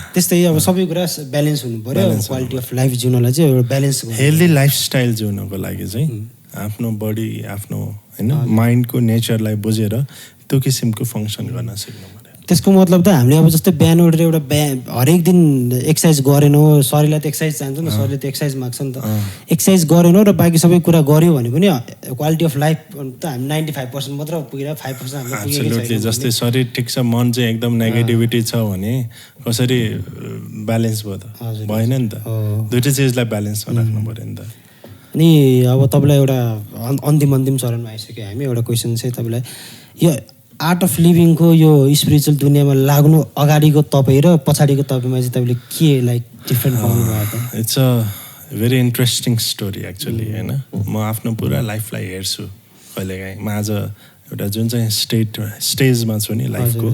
त्यस्तै अब सबै कुरा ब्यालेन्स हुनु पऱ्यो। क्वालिटी अफ लाइफ जिउनलाई चाहिँ एउटा ब्यालेन्स, हेल्दी लाइफस्टाइल जिउनको लागि चाहिँ आफ्नो बडी, आफ्नो होइन माइन्डको नेचरलाई बुझेर त्यो किसिमको फङ्सन गर्न सिक्नु पऱ्यो। त्यसको मतलब त हामीले अब जस्तै बिहान उठेर एउटा हरेक दिन एक्सर्साइज गरेनौँ, शरीरलाई त एक्सर्साइज चाहिन्छ नि त, शरीरले त एक्सर्साइज माग्छ नि त, एक्सर्साइज गरेनौँ र बाँकी सबै कुरा गऱ्यो भने पनि क्वालिटी अफ लाइफ त हामी 95% मात्र पुगेर 5% हामीले पुगेको छैन। जस्तै शरीर ठिक छ, मन चाहिँ एकदम नेगेटिभिटी छ भने कसरी ब्यालेन्स भयो त, भएन नि त। दुइटै चिजलाई ब्यालेन्समा राख्नु पऱ्यो नि त। अनि अब तपाईँलाई एउटा अन्तिम चरणमा आइसक्यो हामी। एउटा क्वेसन चाहिँ तपाईँलाई, यो आर्ट अफ लिभिङको यो स्पिरिचुअल दुनियाँमा लाग्नु अगाडिको तपाईँ र पछाडिको तपाईँमा चाहिँ तपाईँले के लाइक डिफ्रेन्ट पाउनुभयो त? It's a very interesting story actually होइन। म आफ्नो पुरा लाइफलाई हेर्छु कहिलेकाहीँ। म आज एउटा जुन चाहिँ स्टेजमा छु नि लाइफको,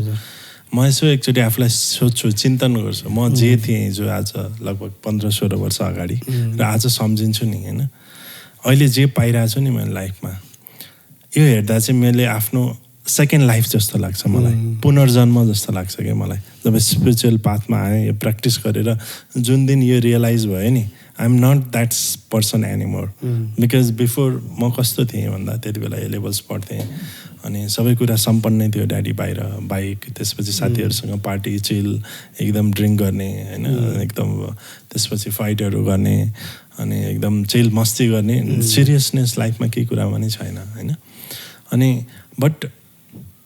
म यसो एकचोटि आफूलाई सोध्छु, चिन्तन गर्छु, म जे थिएँ जो आज लगभग 15-16 वर्ष अगाडि र आज सम्झिन्छु नि होइन, अहिले जे पाइरहेको छु नि मैले लाइफमा, यो हेर्दा चाहिँ मैले आफ्नो सेकेन्ड लाइफ जस्तो लाग्छ मलाई, पुनर्जन्म जस्तो लाग्छ क्या मलाई। जब स्पिरिचुअल पाथमा आएँ, यो प्र्याक्टिस गरेर जुन दिन यो रियलाइज भयो नि, I am not that person anymore. Because before म कस्तो थिएँ भन्दा त्यति बेला A levels पढ्थेँ अनि सबै कुरा सम्पन्नै थियो, ड्याडी बाहिर, बाइक, त्यसपछि साथीहरूसँग पार्टी, चिल, एकदम ड्रिङ्क गर्ने होइन, एकदम त्यसपछि फाइटहरू गर्ने अनि एकदम चिल मस्ती गर्ने, सिरियसनेस लाइफमा केही कुरा पनि छैन होइन। अनि बट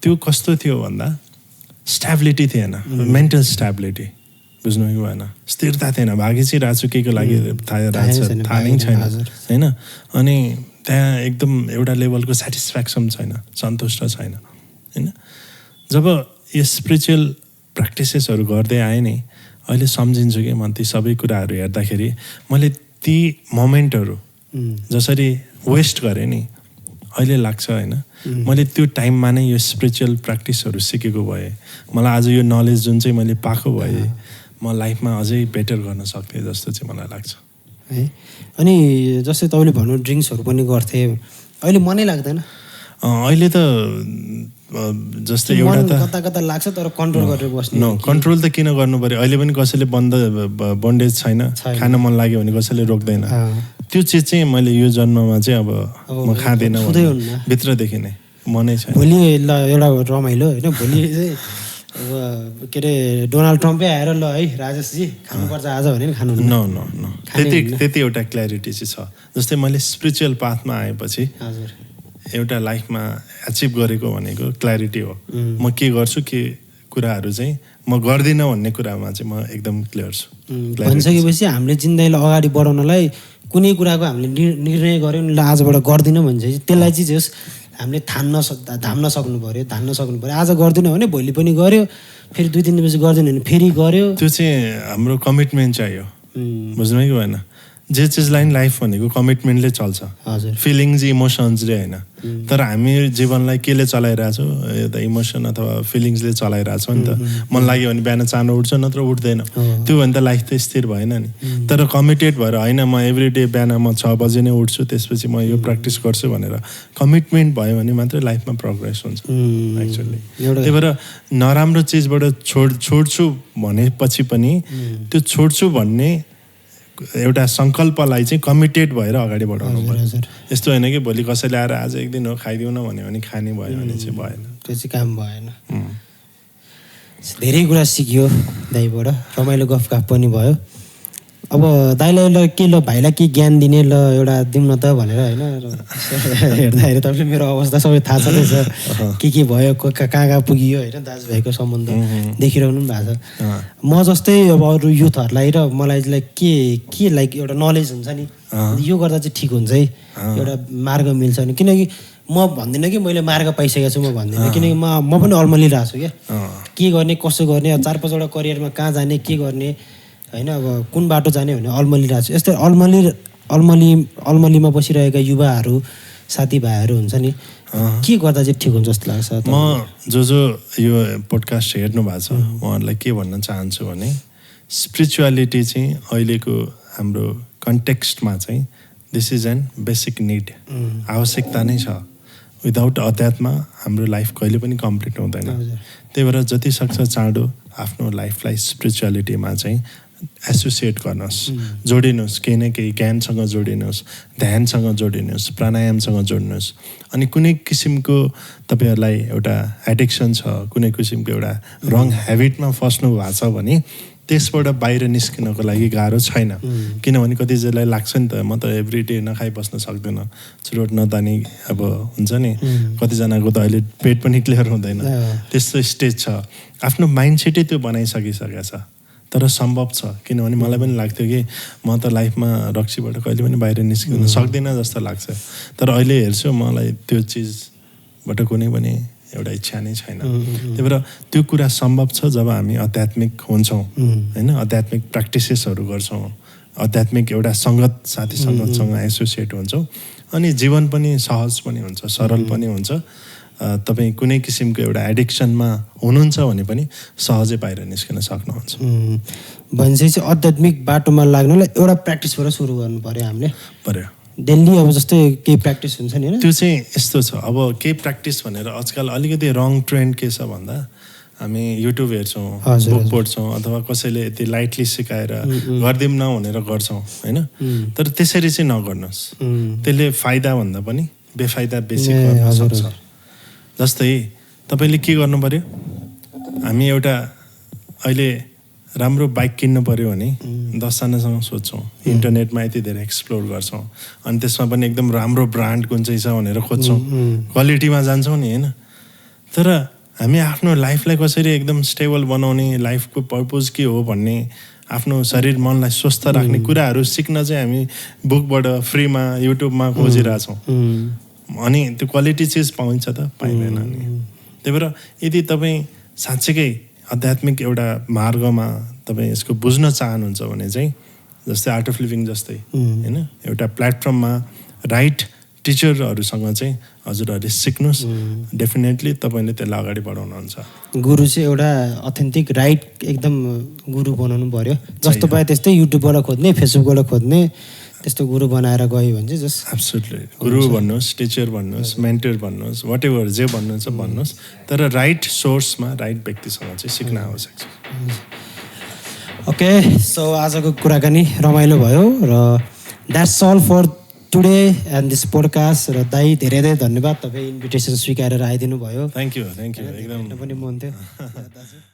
त्यो कस्तो थियो भन्दा स्ट्याबिलिटी थिएन, मेन्टल स्ट्याबिलिटी, बुझ्नु कि भएन, स्थिरता थिएन, भागिसिरहेको छु के को लागि थाहा नै छैन होइन। अनि त्यहाँ एकदम एउटा लेभलको सेटिस्फ्याक्सन छैन, सन्तुष्ट छैन होइन। जब यो स्पिरिचुअल प्र्याक्टिसेसहरू गर्दै आएँ नि, अहिले सम्झिन्छु कि म ती सबै कुराहरू हेर्दाखेरि मैले ती मोमेन्टहरू जसरी वेस्ट गरेँ नि अहिले लाग्छ होइन मैले त्यो टाइममा नै यो स्पिरिचुअल प्र्याक्टिसहरू सिकेको भए मलाई आज यो नलेज जुन चाहिँ मैले पाएको भए म लाइफमा अझै बेटर गर्न सक्थेँ जस्तो चाहिँ मलाई लाग्छ है। अनि जस्तै तपाईँले भन्नु ड्रिङ्क्सहरू पनि गर्थे, अहिले मनै लाग्दैन? अहिले त जस्तै एउटा त कता कता लाग्छ तर कन्ट्रोल गरेर बस्ने। कन्ट्रोल त किन गर्नु पर्यो, अहिले पनि कसैले बन्डेज छैन, खान मन लाग्यो भने कसैले रोक्दैन। त्यो चिज चाहिँ मैले यो जन्ममा चाहिँ अब म खाँदैन भित्रदेखि नै मनै छैन। भोलि ल एउटा रमाइलो होइन, भोलि चाहिँ अब के अरे डोनाल्ड ट्रम्पै आएर ल है राजेशजी खानुपर्छ आज भने नि खानु न त्यति एउटा क्ल्यारिटी चाहिँ छ। जस्तै मैले स्पिरिचुअल पाथमा आएपछि एउटा लाइफमा एचिभ गरेको भनेको क्ल्यारिटी हो। म के गर्छु के कुराहरू चाहिँ म गर्दिनँ भन्ने कुरामा चाहिँ म एकदम क्लियर छु। भनिसकेपछि हामीले जिन्दगीलाई अगाडि बढाउनलाई कुनै कुराको हामीले निर्णय गऱ्यौँ ल आजबाट गर्दिनँ भने चाहिँ त्यसलाई चाहिँ जस हामीले धान्न सक्नु पऱ्यो, आज गर्दिनँ भने भोलि पनि गऱ्यो, फेरि 2-3 दिनपछि गर्दैन भने फेरि गऱ्यो। त्यो चाहिँ हाम्रो कमिटमेन्ट चाहियो, बुझ्नुभयो कि भएन? जे चिजलाई लाइफ भनेको कमिटमेन्टले चल्छ, फिलिङ्स इमोसन्सले होइन। तर हामी जीवनलाई केले चलाइरहेछौँ, एउटा इमोसन अथवा फिलिङ्सले चलाइरहेछौँ नि त। मन लाग्यो भने बिहान चाँडो उठ्छ, नत्र उठ्दैन। त्यो भने त लाइफ त स्थिर भएन नि। तर कमिटेड भएर होइन म एभ्री डे बिहान म 6 बजे नै उठ्छु, त्यसपछि म यो प्र्याक्टिस गर्छु भनेर कमिटमेन्ट भयो भने मात्रै लाइफमा प्रोग्रेस हुन्छ एक्चुअली। त्यही भएर नराम्रो चिजबाट छोड्छु भनेपछि पनि त्यो छोड्छु भन्ने एउटा सङ्कल्पलाई चाहिँ कमिटेड भएर अगाडि बढाउनु पर्छ। यस्तो होइन कि भोलि कसैले आएर आज एक दिन हो खाइदिउँ न भन्यो भने खाने भयो भने चाहिँ भएन, त्यो चाहिँ काम भएन। धेरै कुरा सिकियो दाइबाट, रमाइलो गफगाफ पनि भयो। अब दाइलाई ल के ल भाइलाई के ज्ञान दिने ल एउटा दिउँ न त भनेर होइन हेर्दाखेरि तपाईँले मेरो अवस्था सबै थाहा छँदैछ, के भयो कहाँ पुगियो होइन दाजुभाइको सम्बन्ध देखिरहनु पनि भएको छ। म जस्तै अब अरू युथहरूलाई र मलाई के लाइक एउटा नलेज हुन्छ नि, यो गर्दा चाहिँ ठिक हुन्छ है, एउटा मार्ग मिल्छ नि। किनकि म भन्दिनँ कि मैले मार्ग पाइसकेको छु, म भन्दिनँ, किनकि म पनि अल्मलिरहेको छु क्या, के गर्ने कसो गर्ने, 4-5 वटा करियरमा कहाँ जाने के गर्ने होइन, अब कुन बाटो जाने भने अल्मलिरहेको छु। यस्तै अल्मलीमा बसिरहेका युवाहरू साथीभाइहरू हुन्छ नि, के गर्दा चाहिँ ठिक हुन्छ जस्तो लाग्छ? म जो यो पोडकास्ट हेर्नु भएको छ उहाँहरूलाई के भन्न चाहन्छु भने स्पिरिचुअलिटी चाहिँ अहिलेको हाम्रो कन्टेक्स्टमा चाहिँ this is an basic need, आवश्यकता नै छ। विदाउट अध्यात्म हाम्रो लाइफ कहिले पनि कम्प्लिट हुँदैन। त्यही भएर जति सक्छ चाँडो आफ्नो लाइफलाई स्पिरिचुअलिटीमा चाहिँ एसोसिएट गर्नुहोस्, जोडिनुहोस्, केही न केही ज्ञानसँग जोडिनुहोस्, ध्यानसँग जोडिनुहोस्, प्राणायामसँग जोड्नुहोस्। अनि कुनै किसिमको तपाईँहरूलाई एउटा एडिक्सन छ, कुनै किसिमको एउटा रङ हेबिटमा फस्नु भएको छ भने त्यसबाट बाहिर निस्किनको लागि गाह्रो छैन। किनभने कतिजनालाई लाग्छ नि त म त एभ्री डे नखाइ बस्न सक्दैन, चुरोट नदानी अब हुन्छ नि, कतिजनाको त अहिले पेट पनि क्लियर हुँदैन, त्यस्तो स्टेज छ। आफ्नो माइन्डसेटै त्यो बनाइसकिसकेको छ, तर सम्भव छ। किनभने मलाई पनि लाग्थ्यो कि म त लाइफमा रक्सीबाट कहिले पनि बाहिर निस्किन सक्दिनँ जस्तो लाग्छ, तर अहिले हेर्छु मलाई त्यो चिजबाट कुनै पनि एउटा इच्छा नै छैन। त्यही भएर त्यो कुरा सम्भव छ जब हामी आध्यात्मिक हुन्छौँ होइन, आध्यात्मिक प्र्याक्टिसेसहरू गर्छौँ, आध्यात्मिक एउटा सङ्गत साथी सङ्गतसँग एसोसिएट हुन्छौँ, अनि जीवन पनि सहज पनि हुन्छ, सरल पनि हुन्छ। तपाईँ कुनै किसिमको एउटा एडिक्सनमा हुनुहुन्छ भने पनि सहजै बाहिर निस्किन सक्नुहुन्छ। भनेपछि आध्यात्मिक बाटोमा लाग्नलाई एउटा प्र्याक्टिसबाट सुरु गर्नु पर्यो हामीले, पर्यो डेली। अब जस्तै केही प्र्याक्टिस हुन्छ नि, त्यो चाहिँ यस्तो छ। अब केही प्र्याक्टिस भनेर आजकल अलिकति रङ ट्रेन्ड के छ भन्दा हामी युट्युब हेर्छौँ, बुक पढ्छौँ, अथवा कसैले यति लाइटली सिकाएर गरिदिउँ न भनेर गर्छौँ होइन। तर त्यसरी चाहिँ नगर्नुहोस्, त्यसले फाइदा भन्दा पनि बेफाइदा बेसी गर्न सक्छ। जस्तै तपाईँले के गर्नु पर्यो, हामी एउटा अहिले राम्रो बाइक किन्नु पर्यो भने 10जनासँग सोध्छौँ, इन्टरनेटमा यति धेरै एक्सप्लोर गर्छौँ, अनि त्यसमा पनि एकदम राम्रो ब्रान्ड कुन चाहिँ छ भनेर खोज्छौँ, क्वालिटीमा जान्छौँ नि होइन। तर हामी आफ्नो लाइफलाई कसरी एकदम स्टेबल बनाउने, लाइफको पर्पज के हो भन्ने, आफ्नो शरीर मनलाई स्वस्थ राख्ने कुराहरू सिक्न चाहिँ हामी बुकबाट फ्रीमा युट्युबमा खोजिरहेछौँ, अनि त्यो क्वालिटी चिज पाइन्छ त पाइँदैन नि। त्यही भएर यदि तपाईँ साँच्चैकै आध्यात्मिक एउटा मार्गमा तपाईँ यसको बुझ्न चाहनुहुन्छ भने चाहिँ जस्तै आर्ट अफ लिभिङ जस्तै होइन एउटा प्लेटफर्ममा राइट टिचरहरूसँग चाहिँ हजुरहरूले सिक्नुहोस् डेफिनेटली तपाईँले त्यसलाई अगाडि बढाउनुहुन्छ गुरु चाहिँ एउटा अथेन्टिक राइट एकदम गुरु बनाउनु पर्यो जस्तो पायो त्यस्तै युट्युबबाट खोज्ने फेसबुकबाट खोज्ने त्यस्तो गुरु बनाएर गयो भने चाहिँ जस्ट एब्सोल्युटली गुरु भन्नुहोस् टिचर भन्नुहोस् मेन्टर भन्नुहोस् वाट एभर जे भन्नुहुन्छ भन्नुहोस् तर राइट सोर्समा राइट व्यक्तिसँग चाहिँ सिक्न आवश्यक छ ओके सो आजको कुराकानी रमाइलो भयो र that's all for today and this podcast र दाइ धेरै धेरै धन्यवाद तपाईँ इन्भिटेसन स्वीकारेर आइदिनु भयो थ्याङ्क यू एकदम पनि मन थियो